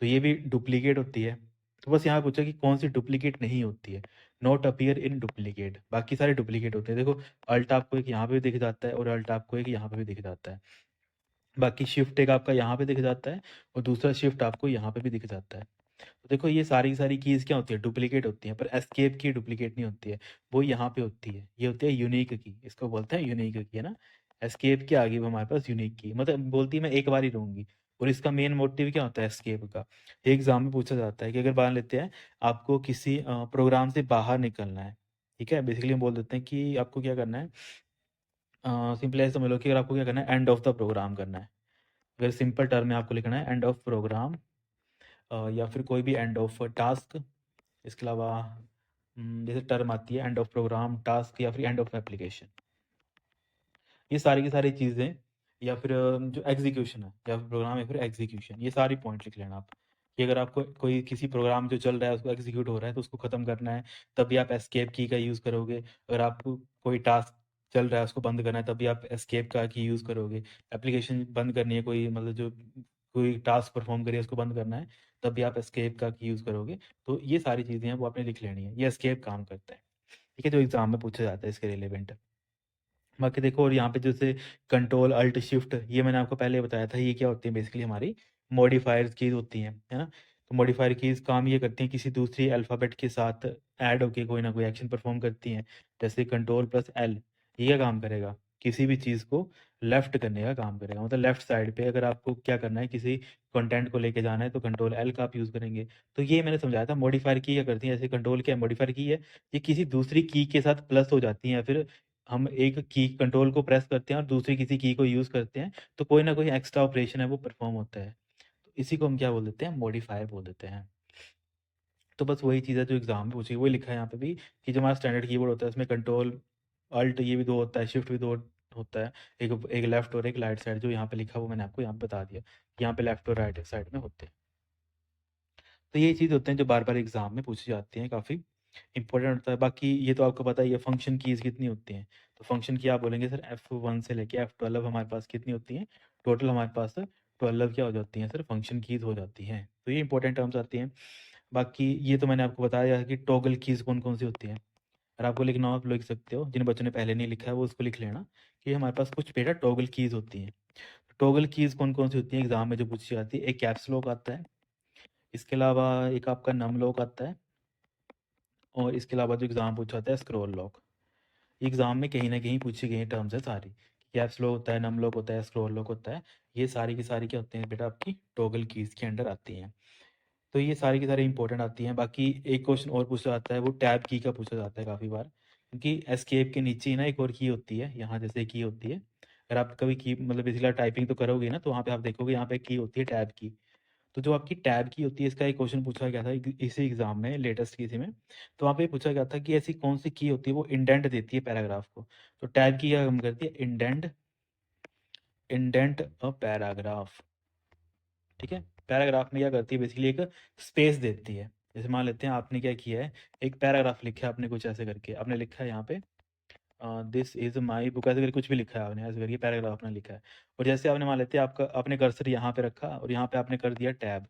तो ये भी डुप्लीकेट होती है। तो बस यहाँ पूछा कि कौन-सी डुप्लीकेट नहीं होती है? नॉट अपीयर इन डुप्लीकेट, बाकी सारे डुप्लीकेट होते हैं। देखो अल्ट आपको एक यहाँ पे भी दिख जाता है और अल्ट आपको एक यहाँ पे भी दिख जाता है। बाकी शिफ्ट एक आपका यहाँ पे दिख जाता है और दूसरा शिफ्ट आपको यहाँ पे भी दिख जाता है। तो देखो ये सारी की सारी कीज़ क्या होती है? डुप्लीकेट होती हैं, पर एस्केप की डुप्लीकेट नहीं होती है, वो यहाँ पे होती है। ये होती है यूनिक की, इसको बोलते हैं यूनिक की, है ना? एस्केप की आ गई वो हमारे पास यूनिक की, मतलब बोलती है मैं एक बार ही रहूँगी और इसका मेन मोटिव क्या होता है एस्केप का? एग्ज़ाम में पूछा जाता है कि अगर मान लेते हैं आपको किसी प्रोग्राम से बाहर निकलना है, ठीक है? बेसिकली हम बोल देते हैं कि आपको क्या करना है सिंपली ऐसे समझ लो कि अगर आपको क्या करना है एंड ऑफ द प्रोग्राम करना है। अगर सिंपल टर्म में आपको लिखना है एंड ऑफ प्रोग्राम या फिर कोई भी एंड ऑफ टास्क, इसके अलावा जैसे टर्म आती है एंड ऑफ प्रोग्राम, टास्क या फिर एंड ऑफ एप्लीकेशन। ये सारी की सारी चीज़ें या फिर जो एग्ज़ीक्यूशन है या फिर प्रोग्राम या फिर एग्ज़ीक्यूशन, ये सारी पॉइंट लिख लेना आप। कि अगर आपको कोई किसी प्रोग्राम जो चल रहा है उसको एग्ज़ीक्यूट हो रहा है तो उसको ख़त्म करना है, तभी आप एस्केप की का यूज़ करोगे। अगर आपको कोई टास्क चल रहा है उसको बंद करना है तभी आप एस्केप का की यूज़ करोगे। एप्लीकेशन बंद करनी है कोई मतलब जो कोई टास्क परफ़ॉर्म करिए उसको बंद करना है, तभी आप एस्केप का की यूज़ करोगे। तो ये सारी चीज़ें हैं वो आपने लिख लेनी है। ये एस्केप काम करता है। ठीक है? जो एग्ज़ाम में पूछा जाता है इसके रिलेवेंट। बाकी देखो और यहाँ पे जैसे कंट्रोल अल्ट शिफ्ट ये मैंने आपको पहले बताया था, ये क्या होती है बेसिकली हमारी मॉडिफायर्स कीज़ होती हैं, है ना? तो मॉडिफायर कीज़ काम ये करती हैं किसी दूसरी अल्फ़ाबेट के साथ ऐड होके कोई ना कोई एक्शन परफ़ॉर्म करती हैं। जैसे कंट्रोल प्लस एल, ये क्या काम करेगा? किसी भी चीज़ को लेफ्ट करने का काम करेगा। मतलब लेफ्ट साइड पे अगर आपको क्या करना है किसी कंटेंट को लेके जाना है तो कंट्रोल एल का आप यूज़ करेंगे। तो ये मैंने समझाया था मॉडिफायर की क्या करती हैं, जैसे कंट्रोल क्या है मॉडिफायर की है, ये किसी दूसरी की के साथ प्लस हो जाती हैं या फिर हम एक की कंट्रोल को प्रेस करते हैं और दूसरी किसी की को यूज़ करते हैं, तो कोई ना कोई एक्स्ट्रा ऑपरेशन है वो परफ़ॉर्म होता है। तो इसी को हम क्या बोल देते हैं? मॉडिफायर बोल देते हैं। तो बस वही चीज़ है जो एग्ज़ाम में पूछी वही लिखा है यहाँ पे भी कि जो हमारा स्टैंडर्ड कीबोर्ड होता है उसमें कंट्रोल, अल्ट ये भी 2 होता है, शिफ्ट भी 2 होता है। एक एक लेफ्ट और एक राइट साइड जो यहाँ पे लिखा है वो मैंने आपको यहाँ पे बता दिया। यहाँ पे लेफ्ट और राइट साइड में होते हैं। तो ये चीज़ होते हैं जो बार-बार एग्ज़ाम में पूछी जाती हैं, काफ़ी इम्पोर्टेंट होता है। बाकी ये तो आपको पता ही है फंक्शन कीज़ कितनी होती हैं। तो फंक्शन की आप बोलेंगे सर F1 से लेके F12 हमारे पास कितनी होती हैं, टोटल हमारे पास 12 क्या हो जाती हैं सर, फंक्शन कीज़ हो जाती हैं। तो ये इंपॉर्टेंट टर्म्स आती हैं। बाकी ये तो मैंने आपको बताया है कि टॉगल कीज़ कौन-कौन सी होती हैं। अगर आपको लिखना हो आप लिख सकते हो, जिन बच्चों ने पहले नहीं लिखा है वो उसको लिख लेना कि हमारे पास कुछ बेटा टॉगल कीज़ होती हैं। टॉगल कीज़ कौन-कौन सी होती हैं एग्ज़ाम में जो पूछी जाती है, एक कैप्स लॉक आता है, इसके अलावा एक आपका नम लॉक आता है और इसके अलावा जो एग्ज़ाम पूछा जाता है स्क्रॉल लॉक। एग्ज़ाम में कहीं न कहीं पूछी गई टर्म्स है सारी। कैप्स लॉक होता है, नम लॉक होता है, स्क्रॉल लॉक होता है। ये सारी की सारी क्या होते हैं बेटा आपकी टॉगल कीज़ के अंडर आती हैं। तो ये सारी की सारी इंपॉर्टेंट आती हैं। बाकी एक क्वेश्चन और पूछा जाता है, वो टैब की का पूछा जाता है काफ़ी बार, क्योंकि एस्केप के नीचे ही ना एक और की होती है, यहाँ जैसे की होती है। अगर आप कभी की मतलब बेसिकली टाइपिंग तो करोगे ना, तो वहाँ पे आप देखोगे यहाँ पे की होती है टैब की। तो जो आपकी टैब की होती है, इसका एक क्वेश्चन पूछा गया था इसी एग्जाम में, लेटेस्ट किसी में। तो वहाँ पे पूछा गया था कि ऐसी कौन सी की होती है वो इंडेंट देती है पैराग्राफ को। तो टैब की क्या काम करती है, इंडेंट इंडेंट अ पैराग्राफ। ठीक है, पैराग्राफ में क्या करती है, बेसिकली एक स्पेस देती है। जैसे मान लेते हैं आपने क्या किया है, एक पैराग्राफ लिखा है आपने, कुछ ऐसे करके आपने लिखा है यहाँ पे दिस इज माई बुक, ऐसे करके कुछ भी लिखा है आपने, ऐसे करके पैराग्राफ आपने लिखा है। और जैसे आपने मान लेते हैं आपका आपने कर्सर यहाँ पे रखा और यहाँ पे आपने कर दिया टैब,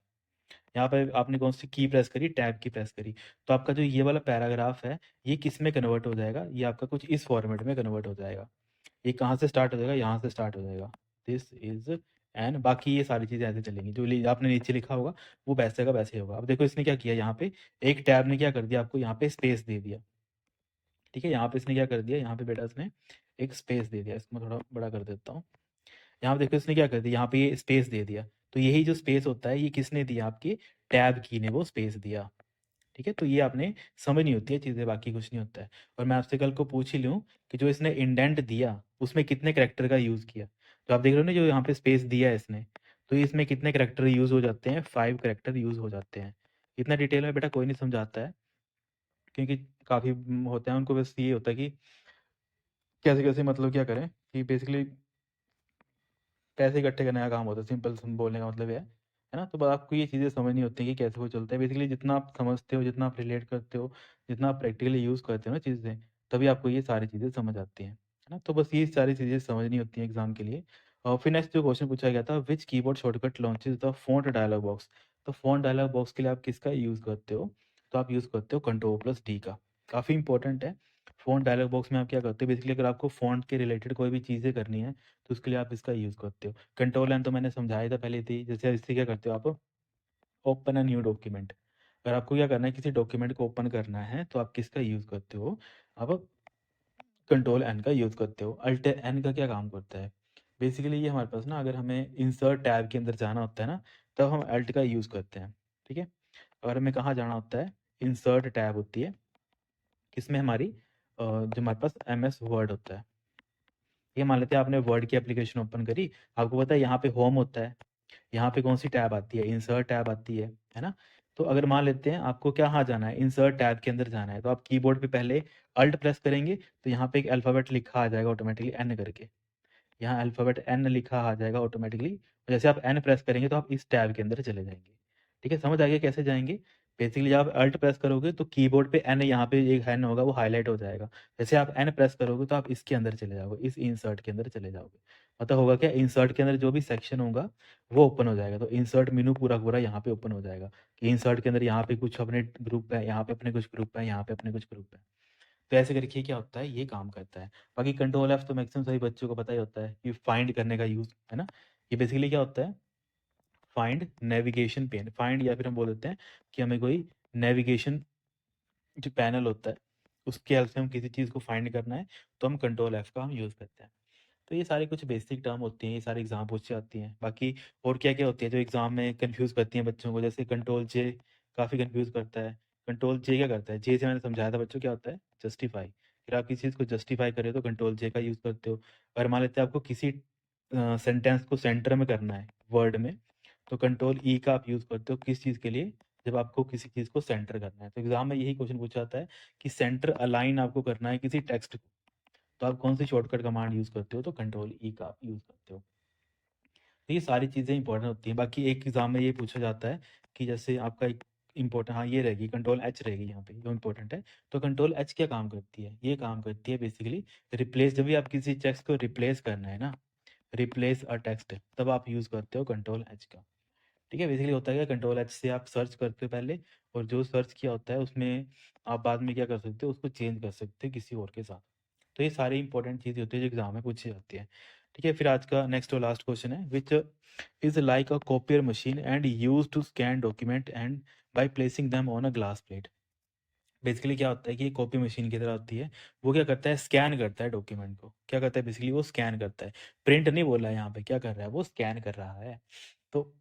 यहाँ पे आपने कौन सी की प्रेस करी, टैब की प्रेस करी। तो आपका जो ये वाला पैराग्राफ है ये किस में कन्वर्ट हो जाएगा, ये आपका कुछ इस फॉर्मेट में कन्वर्ट हो जाएगा। ये कहाँ से स्टार्ट हो जाएगा, यहाँ से स्टार्ट हो जाएगा, दिस इज एन, बाकी ये सारी चीज़ें ऐसे चलेंगी, जो आपने नीचे लिखा होगा वो वैसे का वैसे होगा। अब देखो इसने क्या किया, यहाँ पे एक टैब ने क्या कर दिया, आपको यहाँ पे स्पेस दे दिया। ठीक है, यहाँ पे इसने क्या कर दिया, यहाँ पे बेटा इसने एक स्पेस दे दिया। इसको मैं थोड़ा बड़ा कर देता हूँ। यहाँ पे देखो इसने क्या कर दिया, यहाँ पे ये स्पेस दे दिया। तो यही जो स्पेस होता है ये किसने दिया, आपकी टैब की ने वो स्पेस दिया। ठीक है, तो ये आपने समझनी होती है चीज़ें, बाकी कुछ नहीं होता है। और मैं आपसे कल को पूछ ही लूँ कि जो इसने इंडेंट दिया उसमें कितने कैरेक्टर का यूज़ किया। तो आप देख रहे हो ना, जो यहाँ पे स्पेस दिया है इसने, तो इसमें कितने कैरेक्टर यूज़ हो जाते हैं, 5 कैरेक्टर यूज़ हो जाते हैं। इतना डिटेल में बेटा कोई नहीं समझाता है, क्योंकि काफ़ी होते हैं, उनको बस ये होता है कि कैसे-कैसे मतलब क्या करें, कि बेसिकली पैसे इकट्ठे करने का काम होता है, सिंपल बोलने का मतलब ये है ना? तो ब आपको ये चीज़ें समझनी होती है कि कैसे वो चलता है। बेसिकली जितना आप समझते हो, जितना आप रिलेट करते हो, जितना आप प्रैक्टिकली यूज़ करते हो ना चीज़ें, तभी आपको ये सारी चीज़ें समझ आती हैं। है ना? तो बस ये सारी चीज़ें समझनी होती हैं एग्ज़ाम के लिए। और फिर नेक्स्ट जो क्वेश्चन पूछा गया था, which keyboard shortcut launches the font dialog box? तो फ़ॉन्ट डायलॉग बॉक्स के लिए आप किसका यूज़ करते हो? तो आप यूज़ करते हो कंट्रोल+D का। काफ़ी इंपॉर्टेंट है। फ़ॉन्ट डायलॉग बॉक्स में आप क्या करते हो, बेसिकली अगर आपको फ़ॉन्ट के रिलेटेड कोई भी चीज़ें करनी है, तो उसके लिए आप इसका यूज़ करते हो। कंट्रोल एन तो मैंने समझाया था पहले थी, जैसे इससे क्या करते हो आप, ओपन अ न्यू डॉक्यूमेंट। अगर आपको क्या करना है, किसी डॉक्यूमेंट को ओपन करना है, तो आप किसका यूज़ करते हो, आप कंट्रोल एन का यूज़ करते हो। अल्ट एन का क्या काम करता है, बेसिकली ये हमारे पास ना, अगर हमें इंसर्ट टैब के अंदर जाना होता है ना, तब हम अल्ट का यूज़ करते हैं। ठीक है, और हमें कहाँ जाना होता है, इंसर्ट टैब होती है, किसमें हमारी जो हमारे पास एमएस वर्ड होता है। ये मान लेते हैं आपने वर्ड की एप्लीकेशन ओपन करी, आपको पता है यहाँ पे होम होता है, यहाँ पे कौन सी टैब आती है, इंसर्ट टैब आती है ना? तो अगर मान लेते हैं आपको क्या कहाँ जाना है, इंसर्ट टैब के अंदर जाना है, तो आप कीबोर्ड पे पहले अल्ट प्रेस करेंगे, तो यहाँ पे एक अल्फ़ाबेट लिखा आ जाएगा ऑटोमेटिकली एन करके। यहाँ अल्फ़ाबेट एन लिखा आ जाएगा ऑटोमेटिकली। जैसे आप एन प्रेस करेंगे तो आप इस टैब के अंदर चले जाएँगे। ठीक है, समझ आ गया कैसे जाएँगे? बेसिकली जब आप अल्ट प्रेस करोगे तो कीबोर्ड पे एन, यहाँ पे एक एन होगा वो हाइलाइट हो जाएगा। जैसे आप एन प्रेस करोगे तो आप इसके अंदर चले जाओगे, इस इंसर्ट के अंदर चले जाओगे। मतलब होगा क्या, इंसर्ट के अंदर जो भी सेक्शन होगा वो ओपन हो जाएगा। तो इंसर्ट मेनू पूरा का पूरा यहाँ पे ओपन हो जाएगा कि इंसर्ट के अंदर यहाँ पे कुछ अपने ग्रुप है, यहाँ पे अपने कुछ ग्रुप है, यहाँ पे अपने कुछ ग्रुप है। तो ऐसे करके क्या होता है, ये काम करता है। बाकी कंट्रोल एफ तो मैक्सिमम सभी बच्चों को पता ही होता है कि फाइंड करने का यूज़, है ना? ये बेसिकली क्या होता है, फाइंड नेविगेशन पेन, फाइंड या फिर हम बोल देते हैं कि हमें कोई नेविगेशन जो पैनल होता है उसके हेल्प से हम किसी चीज़ को फाइंड करना है, तो हम कंट्रोल एफ का हम यूज़ करते हैं। तो ये सारी कुछ बेसिक टर्म होती हैं, ये सारे एग्ज़ाम पूछ जाती हैं। बाकी और क्या-क्या होती है जो एग्ज़ाम में कन्फ्यूज़ करती हैं बच्चों को, जैसे कंट्रोल जे काफ़ी कन्फ्यूज़ करता है। कंट्रोल जे क्या करता है? जे से मैंने समझाया था बच्चों, क्या होता है? जस्टिफाई। फिर आप किसी चीज़ को जस्टिफाई कर रहे हो तो कंट्रोल जे का यूज़ करते हो। और मान लेते हैं आपको किसी सेंटेंस को सेंटर में करना है वर्ड में, तो कंट्रोल ई का आप यूज़ करते हो किस चीज़ के लिए? जब आपको किसी चीज़ को सेंटर करना है। तो एग्ज़ाम में यही क्वेश्चन पूछा जाता है कि सेंटर अलाइन आपको करना है किसी टेक्स्ट को, तो आप कौन सी शॉर्टकट कमांड यूज़ करते हो? तो कंट्रोल ई का आप यूज़ करते हो। तो ये सारी चीज़ें इंपॉर्टेंट होती हैं। बाकी एक एग्ज़ाम में ये पूछा जाता है कि जैसे आपका एक इम्पोर्टेंट, हाँ, ये रहेगी, कंट्रोल एच रहेगी यहाँ पे, जो इम्पोर्टेंट है। तो कंट्रोल एच क्या काम करती है? ये काम करती है बेसिकली रिप्लेस, जब भी आप किसी टेक्स्ट को रिप्लेस करना है ना, रिप्लेस अ टेक्स्ट, तब आप यूज़ करते हो कंट्रोल एच का। ठीक है, बेसिकली होता है क्या, कंट्रोल एच से आप सर्च करते हो पहले, और जो सर्च किया होता है उसमें आप बाद में क्या कर सकते हो, उसको चेंज कर सकते हो किसी और के साथ। तो ये सारी इंपॉर्टेंट चीज़ें होती है जो एग्जाम में पूछी जाती है। ठीक है, फिर आज का नेक्स्ट और लास्ट क्वेश्चन है, which is like a copier machine and use to scan document and by placing them on a glass plate. Basically क्या होता है कि कॉपी मशीन की तरह होती है, वो क्या करता है, स्कैन करता है डॉक्यूमेंट को, क्या करता है बेसिकली, वो स्कैन करता है। प्रिंट नहीं बोला है यहाँ पे, क्या कर रहा है, वो स्कैन कर रहा है। तो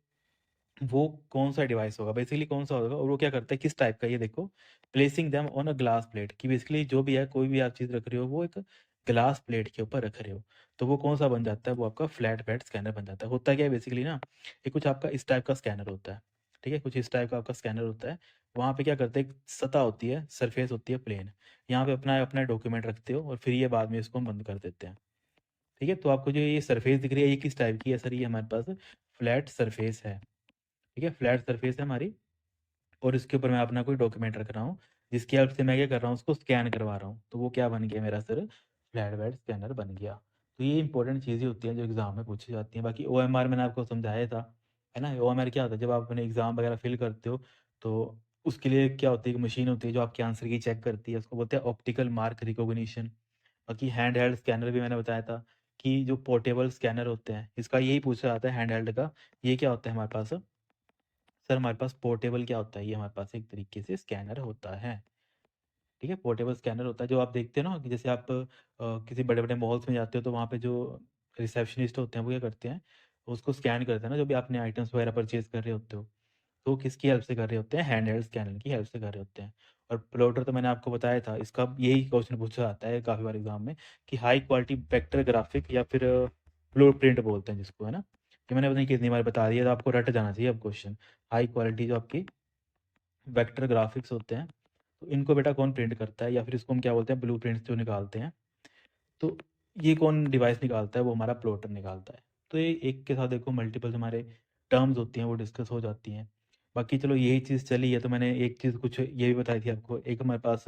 वो कौन-सा डिवाइस होगा? बेसिकली कौन-सा होगा, और वो क्या करता है, किस टाइप का, ये देखो, placing them on a glass plate, कि बेसिकली जो भी है, कोई भी आप चीज़ रख रहे हो, वो एक ग्लास प्लेट के ऊपर रख रहे हो। तो वो कौन-सा बन जाता है, वो आपका फ्लैट बेड स्कैनर बन जाता है। होता क्या है बेसिकली ना, ये कुछ आपका इस टाइप का स्कैनर होता है। ठीक है? कुछ इस टाइप का आपका स्कैनर होता है। वहाँ पे क्या करते हैं, एक सतह होती है, सरफेस होती है प्लेन। यहाँ पे अपना डॉक्यूमेंट रखते हो और फिर ये बाद में इसको बंद कर देते हैं। ठीक है? तो आपको जो ये सरफेस दिख रही है, ये किस टाइप की है? सर, ये हमारे पास फ्लैट सरफेस है। ठीक है? फ्लैट सरफेस है हमारी, और इसके ऊपर मैं अपना कोई डॉक्यूमेंट रख रहा हूँ, जिसकी हेल्प से मैं क्या कर रहा हूँ, उसको स्कैन करवा रहा हूँ। तो वो क्या बन गया मेरा सर, फ्लैट बेड स्कैनर बन गया। तो ये इंपॉर्टेंट चीज़ें होती हैं जो एग्ज़ाम में पूछी जाती हैं। बाकी ओएमआर मैंने आपको समझाया था, है ना? ओएमआर क्या होता है, जब आप अपने एग्ज़ाम वगैरह फिल करते हो, तो उसके लिए क्या होती है, एक मशीन होती है जो आपके आंसर की चेक करती है, उसको बोलते हैं ऑप्टिकल मार्क रिकॉग्निशन। बाकी हैंड हेल्ड स्कैनर भी मैंने बताया था, कि जो पोर्टेबल स्कैनर होते हैं, इसका यही पूछा जाता है हैंड हेल्ड का। ये क्या होता है हमारे पास, सर हमारे पास पोर्टेबल क्या होता है, ये हमारे पास एक तरीके से स्कैनर होता है। ठीक है, पोर्टेबल स्कैनर होता है, जो आप देखते हो ना, कि जैसे आप किसी बड़े-बड़े मॉल्स में जाते हो, तो वहाँ पे जो रिसेप्शनिस्ट होते हैं, वो क्या करते हैं, उसको स्कैन करते हैं ना, जो भी आपने आइटम्स वगैरह परचेज़ कर रहे होते हो। तो वो किसकी हेल्प से कर रहे होते हैं, हैंड हेल्ड स्कैनर की हेल्प से कर रहे होते हैं। और प्लॉटर तो मैंने आपको बताया था, इसका यही क्वेश्चन पूछा जाता है काफ़ी बार एग्ज़ाम में, कि हाई क्वालिटी वेक्टर ग्राफिक या फिर ब्लूप्रिंट बोलते हैं जिसको, है ना? ये मैंने पता नहीं कितनी बार बता दिया, तो आपको रट जाना चाहिए अब क्वेश्चन। हाई क्वालिटी जो आपकी वेक्टर ग्राफिक्स होते हैं, तो इनको बेटा कौन प्रिंट करता है, या फिर इसको हम क्या बोलते हैं, ब्लूप्रिंट्स जो निकालते हैं, तो ये कौन डिवाइस निकालता है, वो हमारा प्लॉटर निकालता है। तो ये एक के साथ देखो मल्टीपल हमारे टर्म्स होती हैं, वो डिस्कस हो जाती हैं। बाकी चलो यही चीज़ चली है, तो मैंने एक चीज़ कुछ ये भी बताई थी आपको, एक हमारे पास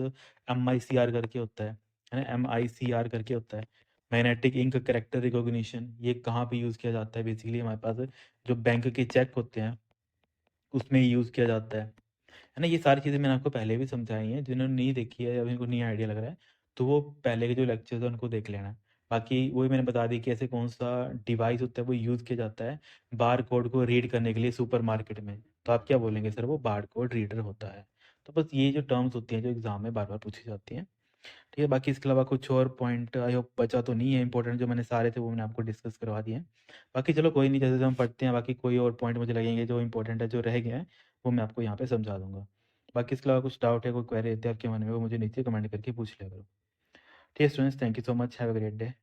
MICR करके होता है ना? MICR करके होता है, मैग्नेटिक इंक कैरेक्टर रिकॉग्निशन। ये कहाँ पे यूज़ किया जाता है, बेसिकली हमारे पास जो बैंक के चेक होते हैं, उसमें यूज़ किया जाता है ना? ये सारी चीज़ें मैंने आपको पहले भी समझाई हैं, जिन्होंने नहीं देखी है या जिनको नहीं आइडिया लग रहा है, तो वो पहले के जो लेक्चर्स हैं उनको देख लेना। बाकी वही मैंने बता दी कि ऐसे कौन-सा डिवाइस होता है वो यूज़ किया जाता है बारकोड को रीड करने के लिए सुपरमार्केट में। तो आप क्या बोलेंगे, सर वो बारकोड रीडर होता है। तो बस ये जो टर्म्स होती हैं जो एग्ज़ाम में बार-बार पूछी जाती हैं। ठीक है, बाकी इसके अलावा कुछ और पॉइंट आई होप बचा तो नहीं है इम्पोर्टेंट, जो मैंने सारे थे वो मैंने आपको डिस्कस करवा दिए हैं। बाकी चलो कोई नहीं, जैसे-जैसे हम पढ़ते हैं, बाकी कोई और पॉइंट मुझे लगेंगे जो इम्पोर्टेंट है, जो रह गए हैं, वो मैं आपको यहाँ पे समझा दूँगा। बाकी इसके अलावा कुछ डाउट है, कोई क्वेरी रहती है आपके मन में, वो मुझे नीचे कमेंट करके पूछ लिया करो। ठीक है students, thank you so much, have a great day.